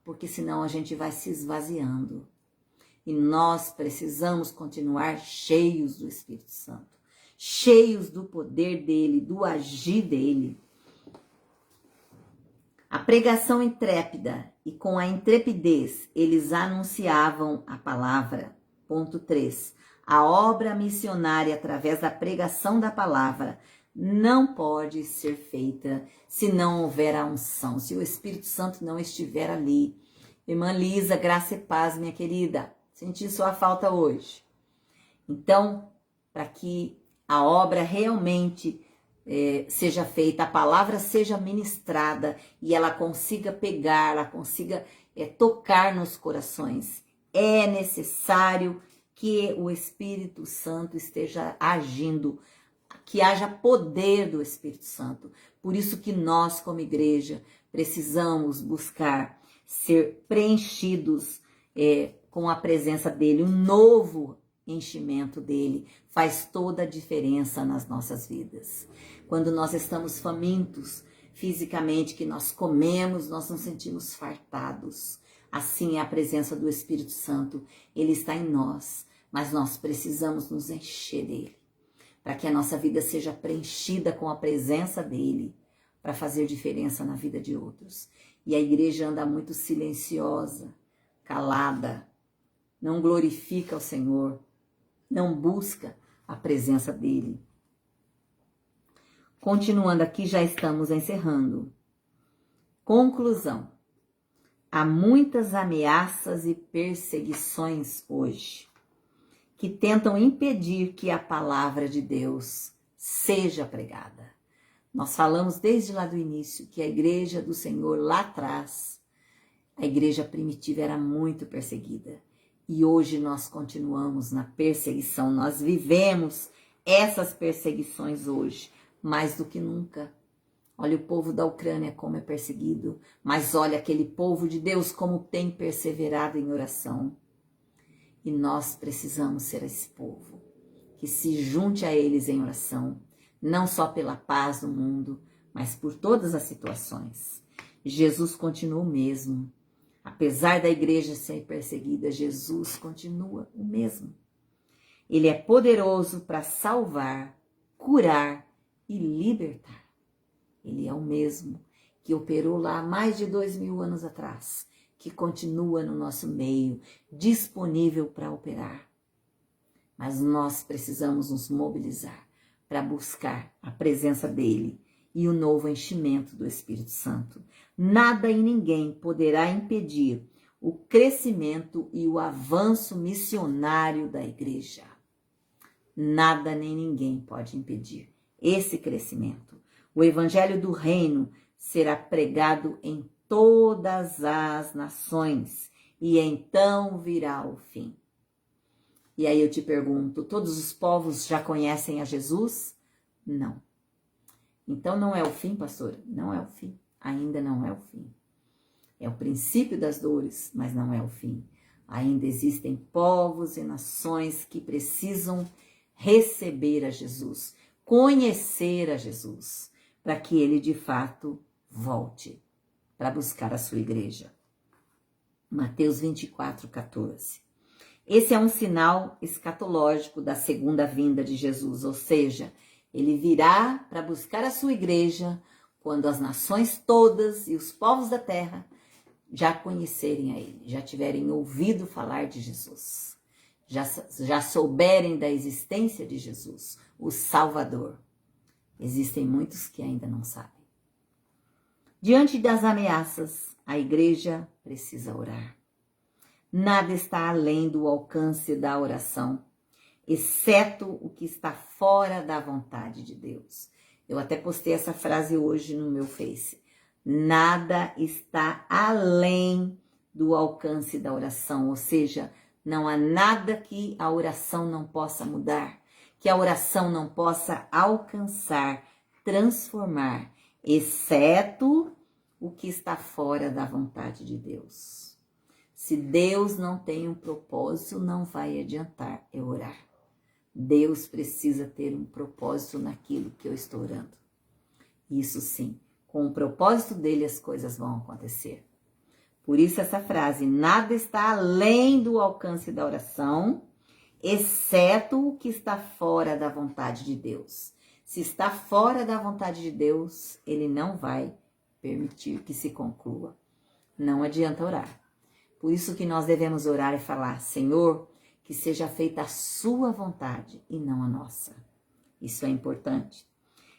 Porque senão a gente vai se esvaziando. E nós precisamos continuar cheios do Espírito Santo. Cheios do poder dele, do agir dele. A pregação intrépida e com a intrepidez eles anunciavam a palavra. Ponto 3. A obra missionária através da pregação da palavra não pode ser feita se não houver a unção, se o Espírito Santo não estiver ali. Irmã Lisa, graça e paz, minha querida. Senti sua falta hoje. Então, para que a obra realmente seja feita, a palavra seja ministrada e ela consiga pegar, ela consiga tocar nos corações, é necessário que o Espírito Santo esteja agindo, que haja poder do Espírito Santo. Por isso que nós, como igreja, precisamos buscar ser preenchidos com a presença dele, um novo enchimento dele faz toda a diferença nas nossas vidas. Quando nós estamos famintos fisicamente, que nós comemos, nós nos sentimos fartados. Assim é a presença do Espírito Santo, ele está em nós, mas nós precisamos nos encher dele, para que a nossa vida seja preenchida com a presença dele, para fazer diferença na vida de outros. E a igreja anda muito silenciosa, calada, não glorifica o Senhor, não busca a presença dele. Continuando aqui, já estamos encerrando. Conclusão. Há muitas ameaças e perseguições hoje que tentam impedir que a palavra de Deus seja pregada. Nós falamos desde lá do início que a igreja do Senhor lá atrás, a igreja primitiva era muito perseguida. E hoje nós continuamos na perseguição, nós vivemos essas perseguições hoje, mais do que nunca. Olha o povo da Ucrânia como é perseguido, mas olha aquele povo de Deus como tem perseverado em oração. E nós precisamos ser esse povo que se junte a eles em oração, não só pela paz do mundo, mas por todas as situações. Jesus continua o mesmo. Apesar da igreja ser perseguida, Jesus continua o mesmo. Ele é poderoso para salvar, curar e libertar. Ele é o mesmo que operou lá há mais de 2000 anos atrás, que continua no nosso meio, disponível para operar. Mas nós precisamos nos mobilizar para buscar a presença dele e o novo enchimento do Espírito Santo. Nada e ninguém poderá impedir o crescimento e o avanço missionário da igreja. Nada nem ninguém pode impedir esse crescimento. O evangelho do reino será pregado em todas as nações e então virá o fim. E aí eu te pergunto, todos os povos já conhecem a Jesus? Não. Então não é o fim, pastora? Não é o fim. Ainda não é o fim. É o princípio das dores, mas não é o fim. Ainda existem povos e nações que precisam receber a Jesus, conhecer a Jesus, para que ele de fato volte para buscar a sua igreja. Mateus 24:14. Esse é um sinal escatológico da segunda vinda de Jesus, ou seja, ele virá para buscar a sua igreja quando as nações todas e os povos da terra já conhecerem a ele, já tiverem ouvido falar de Jesus, já souberem da existência de Jesus, o Salvador. Existem muitos que ainda não sabem. Diante das ameaças, a igreja precisa orar. Nada está além do alcance da oração, exceto o que está fora da vontade de Deus. Eu até postei essa frase hoje no meu Face. Nada está além do alcance da oração, ou seja, não há nada que a oração não possa mudar, que a oração não possa alcançar, transformar, exceto o que está fora da vontade de Deus. Se Deus não tem um propósito, não vai adiantar eu orar. Deus precisa ter um propósito naquilo que eu estou orando. Isso sim, com o propósito dele as coisas vão acontecer. Por isso essa frase, nada está além do alcance da oração, exceto o que está fora da vontade de Deus. Se está fora da vontade de Deus, ele não vai permitir que se conclua. Não adianta orar. Por isso que nós devemos orar e falar, Senhor, que seja feita a sua vontade e não a nossa. Isso é importante.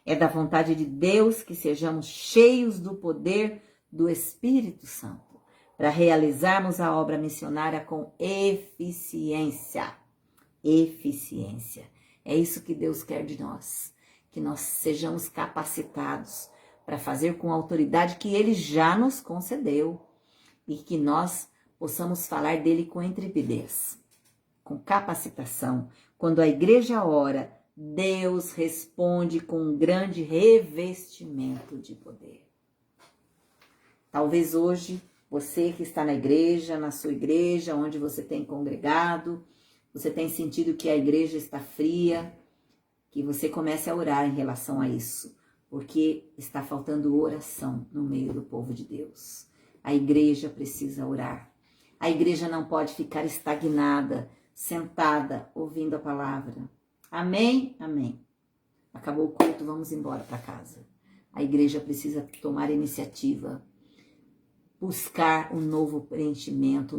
É da vontade de Deus que sejamos cheios do poder do Espírito Santo, para realizarmos a obra missionária com eficiência. Eficiência. É isso que Deus quer de nós, que nós sejamos capacitados para fazer com a autoridade que Ele já nos concedeu e que nós possamos falar dele com intrepidez, com capacitação. Quando a igreja ora, Deus responde com um grande revestimento de poder. Talvez hoje, você que está na igreja, na sua igreja, onde você tem congregado, você tem sentido que a igreja está fria, que você comece a orar em relação a isso, porque está faltando oração no meio do povo de Deus. A igreja precisa orar. A igreja não pode ficar estagnada, sentada, ouvindo a palavra. Amém? Amém. Acabou o culto, vamos embora para casa. A igreja precisa tomar iniciativa, buscar um novo preenchimento,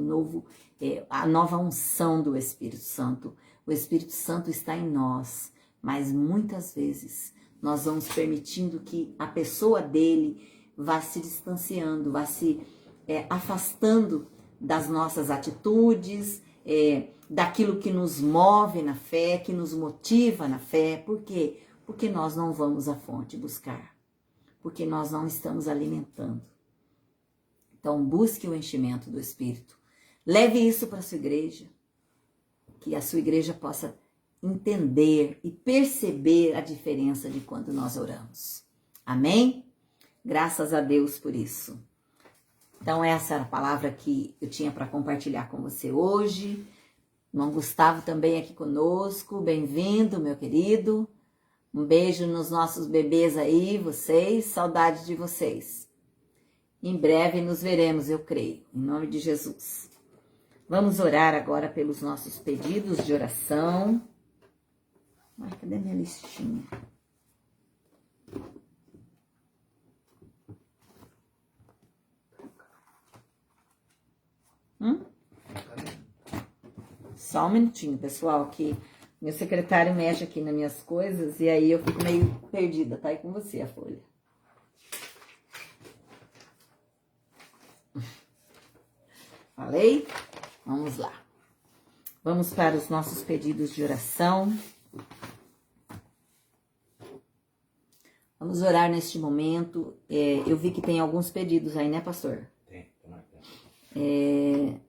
a nova unção do Espírito Santo. O Espírito Santo está em nós, mas muitas vezes nós vamos permitindo que a pessoa dele vá se distanciando, vá se afastando das nossas atitudes, daquilo que nos move na fé, que nos motiva na fé. Por quê? Porque nós não vamos à fonte buscar, porque nós não estamos alimentando. Então, busque o enchimento do Espírito. Leve isso para a sua igreja, que a sua igreja possa entender e perceber a diferença de quando nós oramos. Amém? Graças a Deus por isso. Então, essa era a palavra que eu tinha para compartilhar com você hoje. Irmão Gustavo também aqui conosco. Bem-vindo, meu querido. Um beijo nos nossos bebês aí, vocês, saudade de vocês. Em breve nos veremos, eu creio, em nome de Jesus. Vamos orar agora pelos nossos pedidos de oração. Ai, cadê minha listinha? Só um minutinho, pessoal, que meu secretário mexe aqui nas minhas coisas e aí eu fico meio perdida. Tá aí com você a folha. Falei? Vamos lá. Vamos para os nossos pedidos de oração. Vamos orar neste momento. Eu vi que tem alguns pedidos aí, né, pastor? Tem, tô marcando.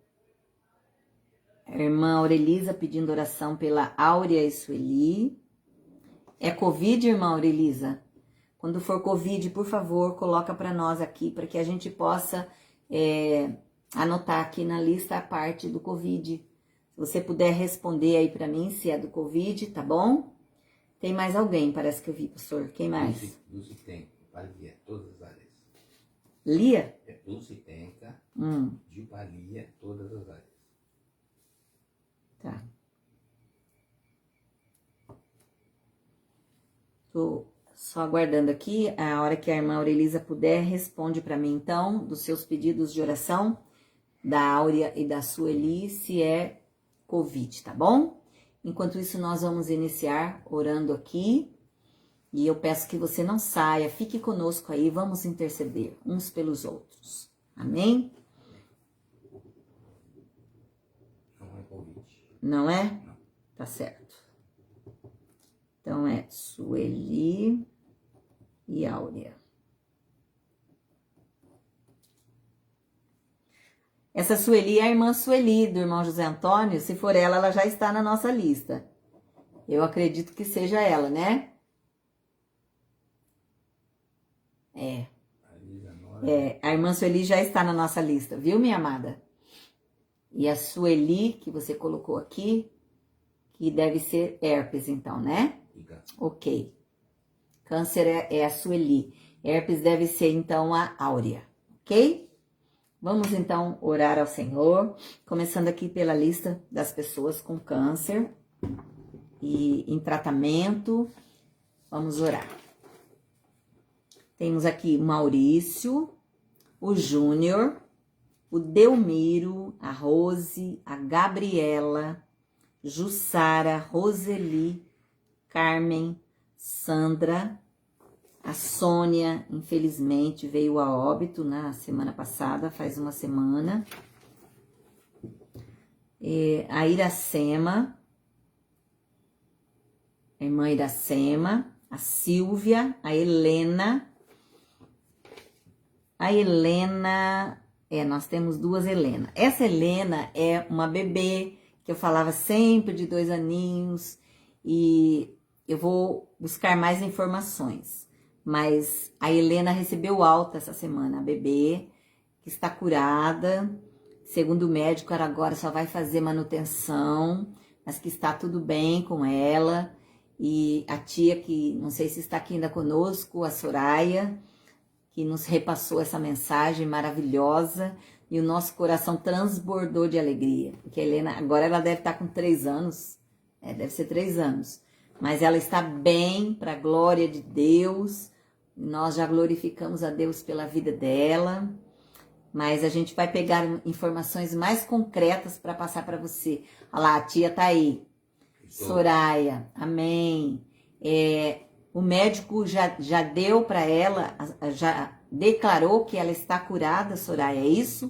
A irmã Aurelisa pedindo oração pela Áurea e Sueli. É Covid, irmã Aurelisa? Quando for Covid, por favor, coloca para nós aqui, para que a gente possa anotar aqui na lista a parte do Covid. Se você puder responder aí para mim se é do Covid, tá bom? Tem mais alguém, parece que eu vi, pastor. Quem mais? Dulce Tenca, Palia, todas as áreas. Lia? Dulce Tenca, de Palia, todas as áreas. Tá. Tô só aguardando aqui. A hora que a irmã Aurelisa puder, responde para mim, então, dos seus pedidos de oração, da Áurea e da Sueli, se é Covid, tá bom? Enquanto isso, nós vamos iniciar orando aqui. E eu peço que você não saia, fique conosco aí, vamos interceder uns pelos outros. Amém? Não é Covid. Não é? Não. Tá certo. Então é Sueli e Áurea. Essa Sueli é a irmã Sueli do irmão José Antônio. Se for ela, ela já está na nossa lista. Eu acredito que seja ela, né? A irmã Sueli já está na nossa lista, viu, minha amada? E a Sueli, que você colocou aqui, que deve ser herpes, então, né? Ok. Câncer é a Sueli. Herpes deve ser, então, a Áurea, ok? Vamos, então, orar ao Senhor, começando aqui pela lista das pessoas com câncer e em tratamento. Vamos orar. Temos aqui o Maurício, o Júnior, o Delmiro, a Rose, a Gabriela, Jussara, Roseli, Carmen, Sandra, a Sônia, infelizmente, veio a óbito na semana passada, faz uma semana. A Iracema, a irmã Iracema, a Silvia, a Helena. A Helena, nós temos duas Helena. Essa Helena é uma bebê que eu falava sempre de 2 aninhos e eu vou buscar mais informações. Mas a Helena recebeu alta essa semana, a bebê que está curada. Segundo o médico, ela agora só vai fazer manutenção, mas que está tudo bem com ela. E a tia, que não sei se está aqui ainda conosco, a Soraya, que nos repassou essa mensagem maravilhosa e o nosso coração transbordou de alegria. Porque a Helena, agora ela deve estar com 3 anos, deve ser 3 anos, mas ela está bem, para a glória de Deus. Nós já glorificamos a Deus pela vida dela, mas a gente vai pegar informações mais concretas para passar para você. Olha lá, a tia tá aí. Soraya, amém. O médico já deu para ela, já declarou que ela está curada, Soraya, é isso?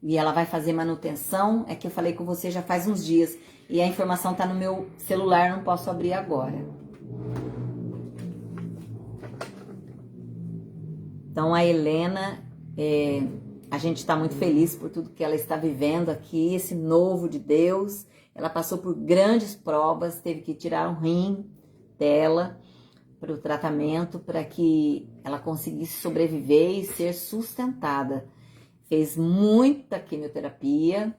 E ela vai fazer manutenção, é que eu falei com você já faz uns dias, e a informação está no meu celular, não posso abrir agora. Então a Helena, a gente está muito feliz por tudo que ela está vivendo aqui, esse novo de Deus. Ela passou por grandes provas, teve que tirar um rim dela para o tratamento, para que ela conseguisse sobreviver e ser sustentada. Fez muita quimioterapia,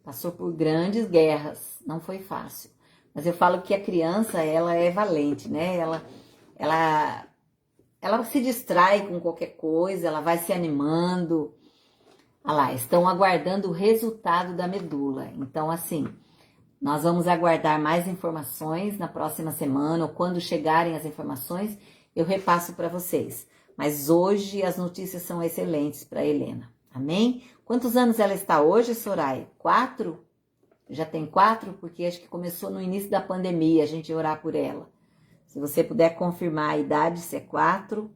passou por grandes guerras, não foi fácil. Mas eu falo que a criança, ela é valente, né? Ela se distrai com qualquer coisa, ela vai se animando. Olha lá, estão aguardando o resultado da medula. Então, assim, nós vamos aguardar mais informações na próxima semana, ou quando chegarem as informações, eu repasso para vocês. Mas hoje as notícias são excelentes para a Helena. Amém? Quantos anos ela está hoje, Soraya? 4? Já tem 4? Porque acho que começou no início da pandemia a gente orar por ela. Se você puder confirmar a idade, se é 4.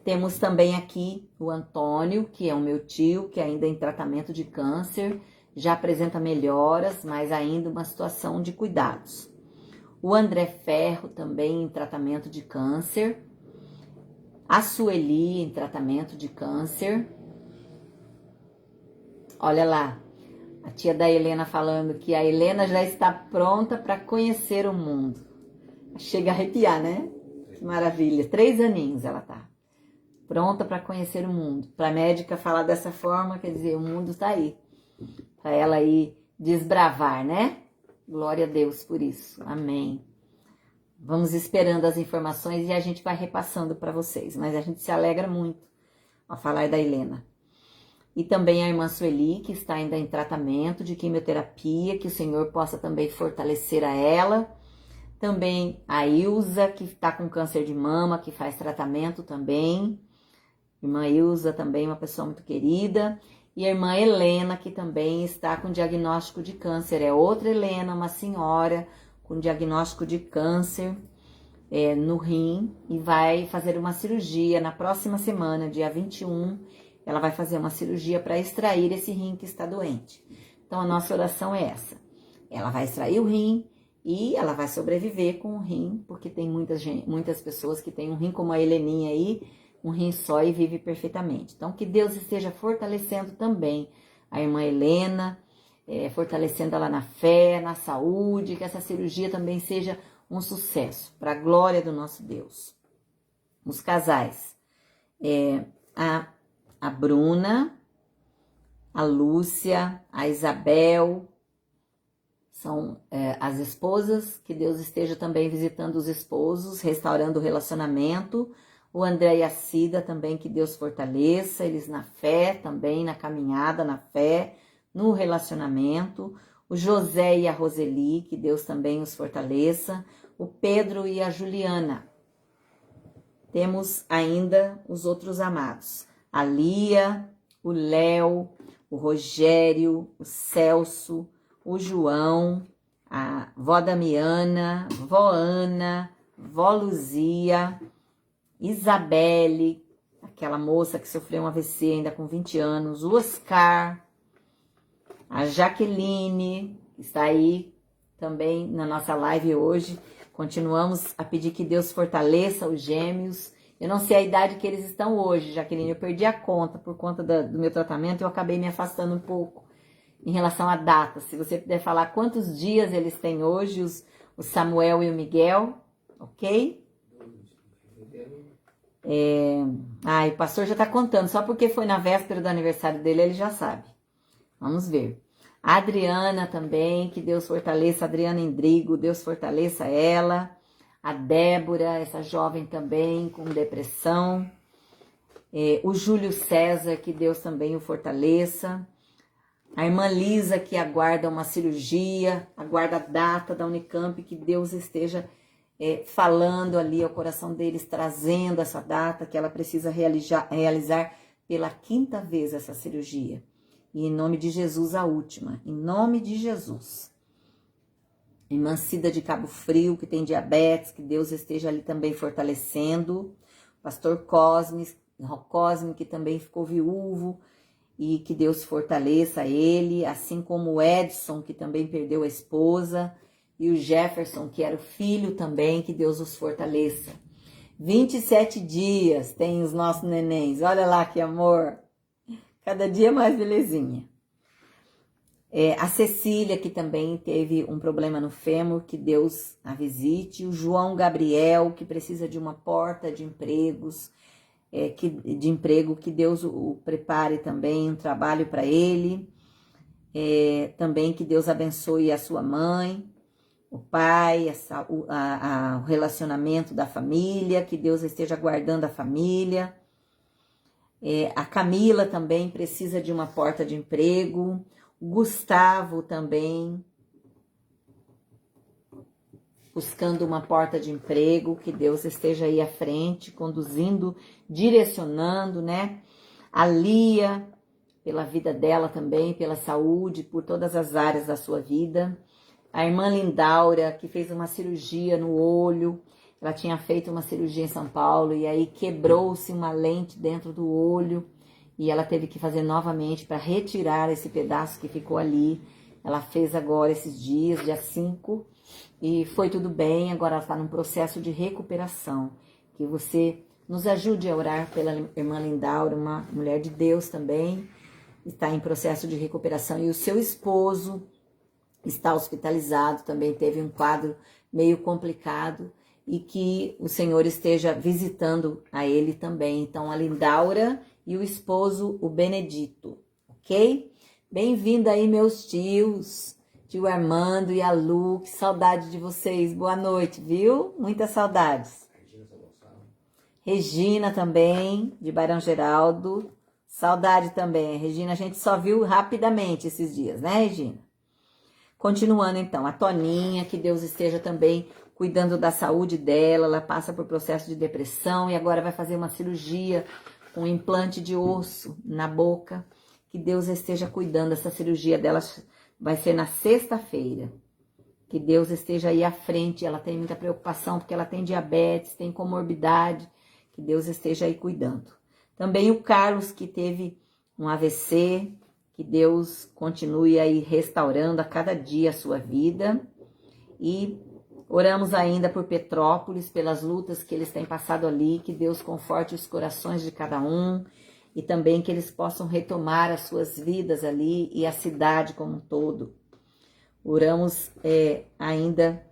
Temos também aqui o Antônio, que é o meu tio, que ainda é em tratamento de câncer, já apresenta melhoras, mas ainda uma situação de cuidados. O André Ferro também em tratamento de câncer. A Sueli em tratamento de câncer. Olha lá, a tia da Helena falando que a Helena já está pronta para conhecer o mundo. Chega a arrepiar, né? Que maravilha. 3 aninhos ela tá. Pronta para conhecer o mundo. Para a médica falar dessa forma, quer dizer, o mundo tá aí. Para ela ir desbravar, né? Glória a Deus por isso. Amém. Vamos esperando as informações e a gente vai repassando para vocês. Mas a gente se alegra muito ao falar da Helena. E também a irmã Sueli, que está ainda em tratamento de quimioterapia, que o Senhor possa também fortalecer a ela. Também a Ilza, que está com câncer de mama, que faz tratamento também. Irmã Ilza também, uma pessoa muito querida. E a irmã Helena, que também está com diagnóstico de câncer. É outra Helena, uma senhora com diagnóstico de câncer no rim. E vai fazer uma cirurgia na próxima semana, dia 21. Ela vai fazer uma cirurgia para extrair esse rim que está doente. Então, a nossa oração é essa. Ela vai extrair o rim e ela vai sobreviver com o rim, porque tem muitas pessoas que têm um rim como a Heleninha aí, um rim só e vive perfeitamente. Então, que Deus esteja fortalecendo também a irmã Helena, fortalecendo ela na fé, na saúde, que essa cirurgia também seja um sucesso, para a glória do nosso Deus. Os casais, a Bruna, a Lúcia, a Isabel, são as esposas, que Deus esteja também visitando os esposos, restaurando o relacionamento. O André e a Cida também, que Deus fortaleça, eles na fé também, na caminhada, na fé, no relacionamento. O José e a Roseli, que Deus também os fortaleça. O Pedro e a Juliana. Temos ainda os outros amados. A Lia, o Léo, o Rogério, o Celso, o João, a vó Damiana, vó Ana, vó Luzia, Isabelle, aquela moça que sofreu um AVC ainda com 20 anos, o Oscar, a Jaqueline, que está aí também na nossa live hoje. Continuamos a pedir que Deus fortaleça os gêmeos. Eu não sei a idade que eles estão hoje, Jaqueline, eu perdi a conta por conta do meu tratamento, eu acabei me afastando um pouco em relação à data. Se você puder falar quantos dias eles têm hoje, o Samuel e o Miguel, ok? O pastor já está contando, só porque foi na véspera do aniversário dele, ele já sabe. Vamos ver. A Adriana também, que Deus fortaleça, a Adriana Endrigo, Deus fortaleça ela. A Débora, essa jovem também com depressão. O Júlio César, que Deus também o fortaleça. A irmã Lisa, que aguarda uma cirurgia, aguarda a data da Unicamp, que Deus esteja falando ali ao coração deles, trazendo essa data, que ela precisa realizar pela 5ª vez essa cirurgia. E em nome de Jesus, a última. Em nome de Jesus. Irmã Cida de Cabo Frio, que tem diabetes, que Deus esteja ali também fortalecendo. Pastor Cosme, que também ficou viúvo, e que Deus fortaleça ele, assim como o Edson, que também perdeu a esposa, e o Jefferson, que era o filho também, que Deus os fortaleça. 27 dias tem os nossos nenéns, olha lá que amor, cada dia mais belezinha. A Cecília, que também teve um problema no fêmur, que Deus a visite. O João Gabriel, que precisa de uma porta de empregos, que Deus o prepare também, um trabalho para ele. Também que Deus abençoe a sua mãe. o pai, o relacionamento da família, que Deus esteja guardando a família. A Camila também precisa de uma porta de emprego. O Gustavo também buscando uma porta de emprego, que Deus esteja aí à frente, conduzindo, direcionando, né? A Lia, pela vida dela também, pela saúde, por todas as áreas da sua vida. A irmã Lindaura, que fez uma cirurgia no olho, ela tinha feito uma cirurgia em São Paulo e aí quebrou-se uma lente dentro do olho e ela teve que fazer novamente para retirar esse pedaço que ficou ali. Ela fez agora esses dias, dia 5, e foi tudo bem, agora ela está num processo de recuperação. Que você nos ajude a orar pela irmã Lindaura, uma mulher de Deus também, está em processo de recuperação. E o seu esposo está hospitalizado, também teve um quadro meio complicado, e que o Senhor esteja visitando a ele também. Então, a Lindaura e o esposo, o Benedito, ok? Bem-vindo aí, meus tios. Tio Armando e a Lu, que saudade de vocês. Boa noite, viu? Muitas saudades. Regina também, de Barão Geraldo. Saudade também. Regina, a gente só viu rapidamente esses dias, né, Regina? Continuando, então, a Toninha, que Deus esteja também cuidando da saúde dela. Ela passa por processo de depressão e agora vai fazer uma cirurgia com um implante de osso na boca. Que Deus esteja cuidando dessa cirurgia dela. Vai ser na sexta-feira. Que Deus esteja aí à frente. Ela tem muita preocupação porque ela tem diabetes, tem comorbidade. Que Deus esteja aí cuidando. Também o Carlos, que teve um AVC. Que Deus continue aí restaurando a cada dia a sua vida. E oramos ainda por Petrópolis, pelas lutas que eles têm passado ali. Que Deus conforte os corações de cada um. E também que eles possam retomar as suas vidas ali e a cidade como um todo. Oramos ainda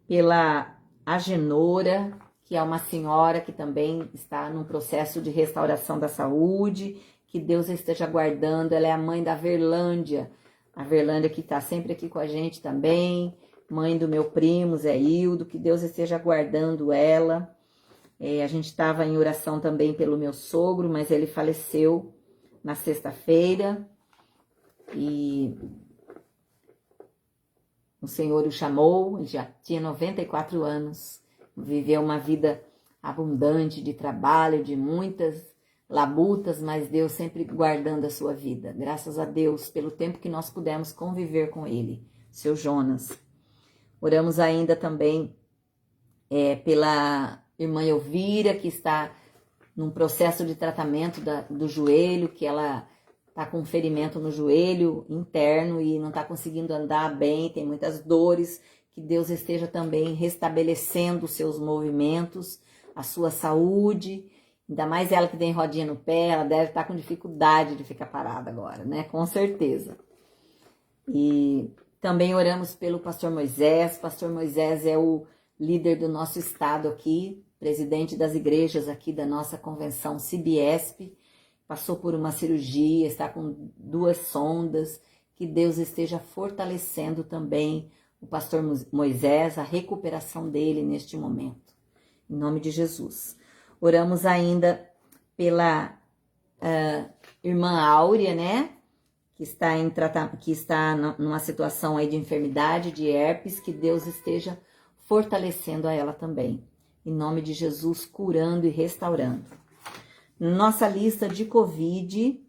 pela Agenora, que é uma senhora que também está num processo de restauração da saúde. Que Deus esteja guardando. Ela é a mãe da Verlândia. A Verlândia que está sempre aqui com a gente também. Mãe do meu primo, Zé Hildo. Que Deus esteja guardando ela. A gente estava em oração também pelo meu sogro, mas ele faleceu na sexta-feira. E o Senhor o chamou, ele já tinha 94 anos. Viveu uma vida abundante de trabalho, de muitas labutas, mas Deus sempre guardando a sua vida. Graças a Deus pelo tempo que nós pudemos conviver com ele, seu Jonas. Oramos ainda também pela irmã Elvira, que está num processo de tratamento do joelho, que ela está com um ferimento no joelho interno e não está conseguindo andar bem, tem muitas dores. Que Deus esteja também restabelecendo os seus movimentos, a sua saúde. Ainda mais ela que tem rodinha no pé, ela deve estar com dificuldade de ficar parada agora, né? Com certeza. E também oramos pelo pastor Moisés. Pastor Moisés é o líder do nosso estado aqui, presidente das igrejas aqui da nossa convenção CIBESP, passou por uma cirurgia, está com 2 sondas. Que Deus esteja fortalecendo também o pastor Moisés, a recuperação dele neste momento, em nome de Jesus. Oramos ainda pela irmã Áurea, né, que está numa situação aí de enfermidade, de herpes. Que Deus esteja fortalecendo a ela também. Em nome de Jesus, curando e restaurando. Nossa lista de Covid,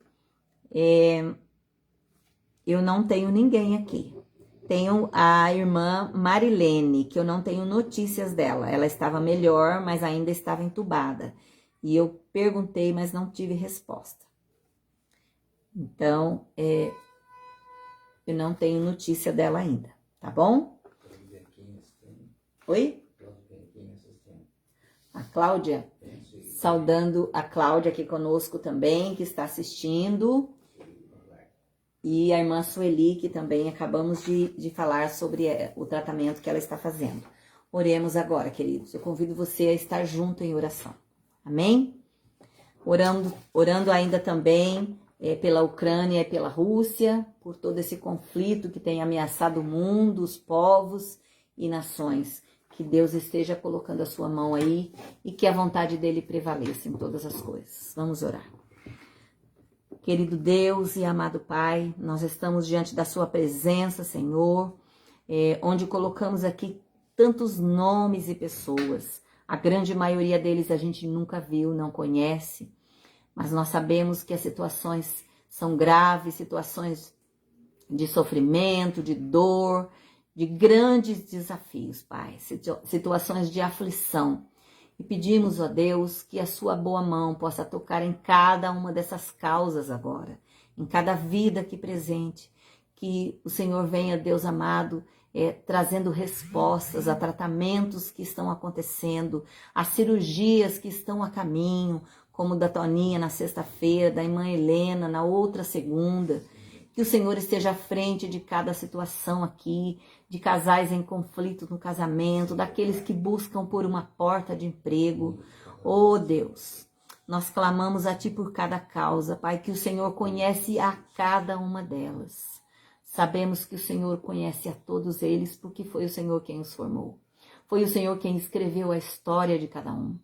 eu não tenho ninguém aqui. Tenho a irmã Marilene, que eu não tenho notícias dela. Ela estava melhor, mas ainda estava entubada. E eu perguntei, mas não tive resposta. Então, eu não tenho notícia dela ainda, tá bom? Oi? A Cláudia, saudando a Cláudia aqui conosco também, que está assistindo. E a irmã Sueli, que também acabamos de falar sobre o tratamento que ela está fazendo. Oremos agora, queridos. Eu convido você a estar junto em oração. Amém? Orando ainda também pela Ucrânia e pela Rússia, por todo esse conflito que tem ameaçado o mundo, os povos e nações. Que Deus esteja colocando a sua mão aí e que a vontade dele prevaleça em todas as coisas. Vamos orar. Querido Deus e amado Pai, nós estamos diante da sua presença, Senhor, onde colocamos aqui tantos nomes e pessoas. A grande maioria deles a gente nunca viu, não conhece, mas nós sabemos que as situações são graves, situações de sofrimento, de dor, de grandes desafios, Pai, situações de aflição. E pedimos, ó Deus, que a sua boa mão possa tocar em cada uma dessas causas agora, em cada vida aqui presente, que o Senhor venha, Deus amado, trazendo respostas a tratamentos que estão acontecendo, a cirurgias que estão a caminho, como da Toninha na sexta-feira, da irmã Helena na outra segunda. Que o Senhor esteja à frente de cada situação aqui, de casais em conflito no casamento, daqueles que buscam por uma porta de emprego. Oh Deus, nós clamamos a Ti por cada causa, Pai, que o Senhor conhece a cada uma delas. Sabemos que o Senhor conhece a todos eles, porque foi o Senhor quem os formou. Foi o Senhor quem escreveu a história de cada um.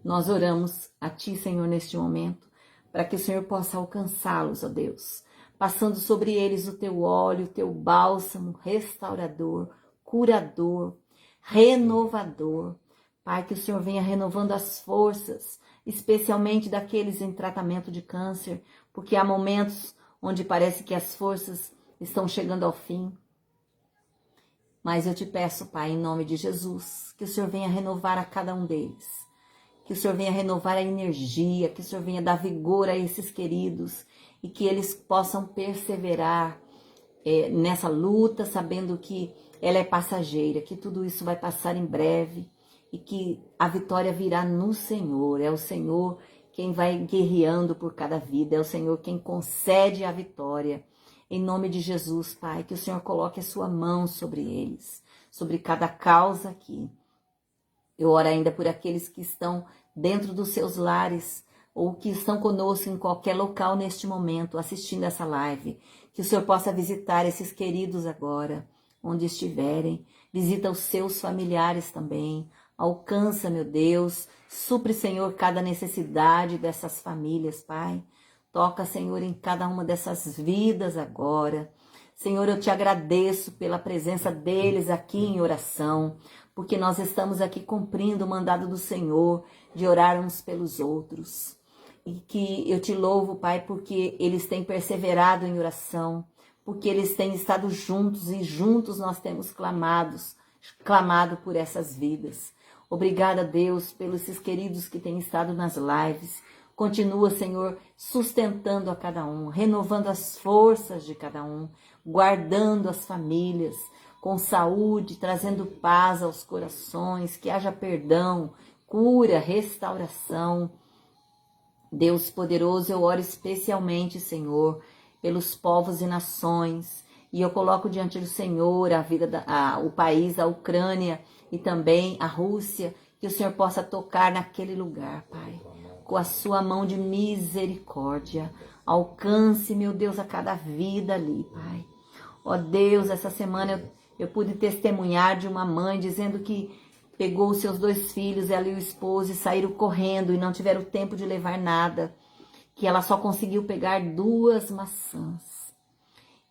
Nós oramos a Ti, Senhor, neste momento, para que o Senhor possa alcançá-los, ó Deus, passando sobre eles o Teu óleo, o Teu bálsamo restaurador, curador, renovador. Pai, que o Senhor venha renovando as forças, especialmente daqueles em tratamento de câncer, porque há momentos onde parece que as forças estão chegando ao fim. Mas eu te peço, Pai, em nome de Jesus, que o Senhor venha renovar a cada um deles. Que o Senhor venha renovar a energia, que o Senhor venha dar vigor a esses queridos e que eles possam perseverar nessa luta, sabendo que ela é passageira, que tudo isso vai passar em breve e que a vitória virá no Senhor. É o Senhor quem vai guerreando por cada vida, é o Senhor quem concede a vitória. Em nome de Jesus, Pai, que o Senhor coloque a sua mão sobre eles, sobre cada causa aqui. Eu oro ainda por aqueles que estão dentro dos seus lares ou que estão conosco em qualquer local neste momento, assistindo essa live. Que o Senhor possa visitar esses queridos agora, onde estiverem. Visita os seus familiares também. Alcança, meu Deus. Supre, Senhor, cada necessidade dessas famílias, Pai. Toca, Senhor, em cada uma dessas vidas agora. Senhor, eu te agradeço pela presença deles aqui em oração, porque nós estamos aqui cumprindo o mandado do Senhor de orar uns pelos outros. E que eu te louvo, Pai, porque eles têm perseverado em oração, porque eles têm estado juntos e juntos nós temos clamado por essas vidas. Obrigada, Deus, pelos esses queridos que têm estado nas lives. Continua, Senhor, sustentando a cada um, renovando as forças de cada um, guardando as famílias com saúde, trazendo paz aos corações, que haja perdão, cura, restauração. Deus poderoso, eu oro especialmente, Senhor, pelos povos e nações, e eu coloco diante do Senhor a vida o país, a Ucrânia e também a Rússia, que o Senhor possa tocar naquele lugar, Pai, com a sua mão de misericórdia. Alcance, meu Deus, a cada vida ali, Pai. Ó Deus, essa semana eu pude testemunhar de uma mãe dizendo que pegou os seus 2 filhos, ela e o esposo, e saíram correndo e não tiveram tempo de levar nada. Que ela só conseguiu pegar 2 maçãs.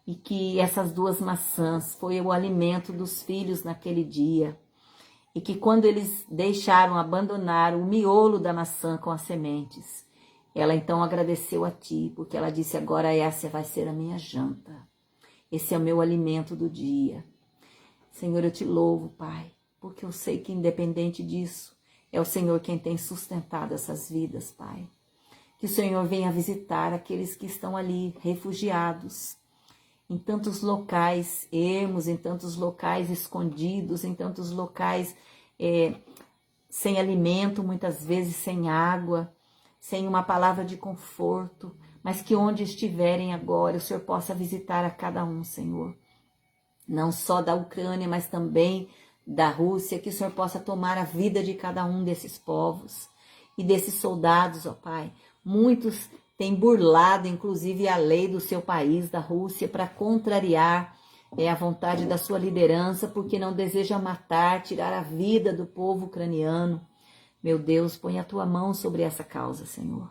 E que essas 2 maçãs foi o alimento dos filhos naquele dia. E que quando eles abandonaram o miolo da maçã com as sementes, ela então agradeceu a Ti, porque ela disse, agora essa vai ser a minha janta. Esse é o meu alimento do dia. Senhor, eu te louvo, Pai, porque eu sei que independente disso, é o Senhor quem tem sustentado essas vidas, Pai. Que o Senhor venha visitar aqueles que estão ali, refugiados, em tantos locais ermos, em tantos locais escondidos, em tantos locais sem alimento, muitas vezes sem água, sem uma palavra de conforto, mas que onde estiverem agora, o Senhor possa visitar a cada um, Senhor. Não só da Ucrânia, mas também da Rússia, que o Senhor possa tomar a vida de cada um desses povos e desses soldados, ó Pai. Muitos tem burlado, inclusive, a lei do seu país, da Rússia, para contrariar a vontade da sua liderança, porque não deseja matar, tirar a vida do povo ucraniano. Meu Deus, põe a tua mão sobre essa causa, Senhor.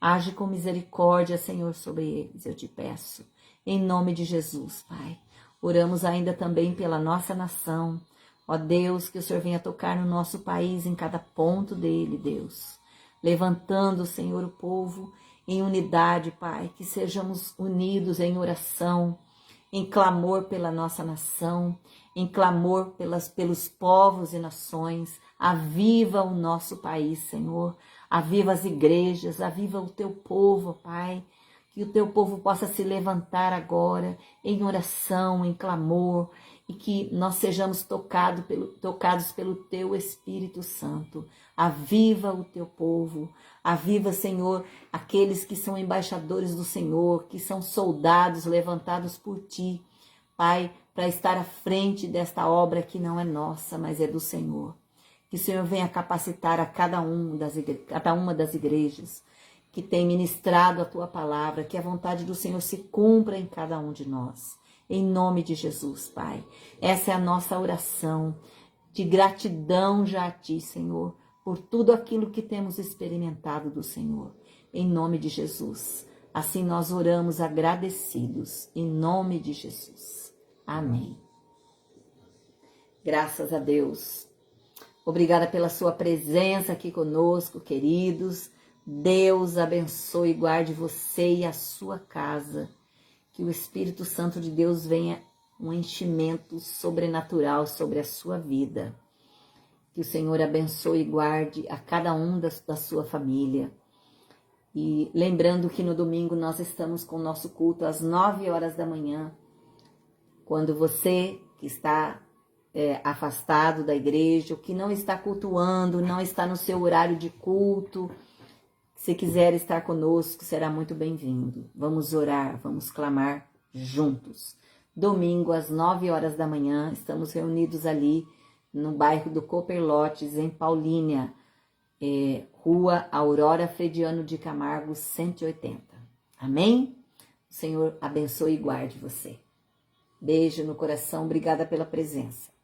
Age com misericórdia, Senhor, sobre eles, eu te peço. Em nome de Jesus, Pai. Oramos ainda também pela nossa nação. Ó Deus, que o Senhor venha tocar no nosso país, em cada ponto dele, Deus. Levantando, Senhor, o povo em unidade, Pai. Que sejamos unidos em oração, em clamor pela nossa nação, em clamor pelos povos e nações. Aviva o nosso país, Senhor. Aviva as igrejas, aviva o teu povo, Pai. Que o teu povo possa se levantar agora em oração, em clamor, e que nós sejamos tocados pelo teu Espírito Santo. Aviva o teu povo, aviva, Senhor, aqueles que são embaixadores do Senhor, que são soldados levantados por ti, Pai, para estar à frente desta obra que não é nossa, mas é do Senhor. Que o Senhor venha capacitar a cada uma das igrejas que tem ministrado a tua palavra, que a vontade do Senhor se cumpra em cada um de nós. Em nome de Jesus, Pai. Essa é a nossa oração de gratidão já a ti, Senhor, por tudo aquilo que temos experimentado do Senhor. Em nome de Jesus. Assim nós oramos agradecidos. Em nome de Jesus. Amém. Graças a Deus. Obrigada pela sua presença aqui conosco, queridos. Deus abençoe e guarde você e a sua casa. Que o Espírito Santo de Deus venha um enchimento sobrenatural sobre a sua vida. Que o Senhor abençoe e guarde a cada um da sua família. E lembrando que no domingo nós estamos com o nosso culto às 9 horas da manhã. Quando você que está afastado da igreja, ou que não está cultuando, não está no seu horário de culto, se quiser estar conosco, será muito bem-vindo. Vamos orar, vamos clamar juntos. Domingo, às 9 horas da manhã, estamos reunidos ali no bairro do Cooperlotes, em Paulínia, Rua Aurora Frediano de Camargo, 180. Amém? O Senhor abençoe e guarde você. Beijo no coração, obrigada pela presença.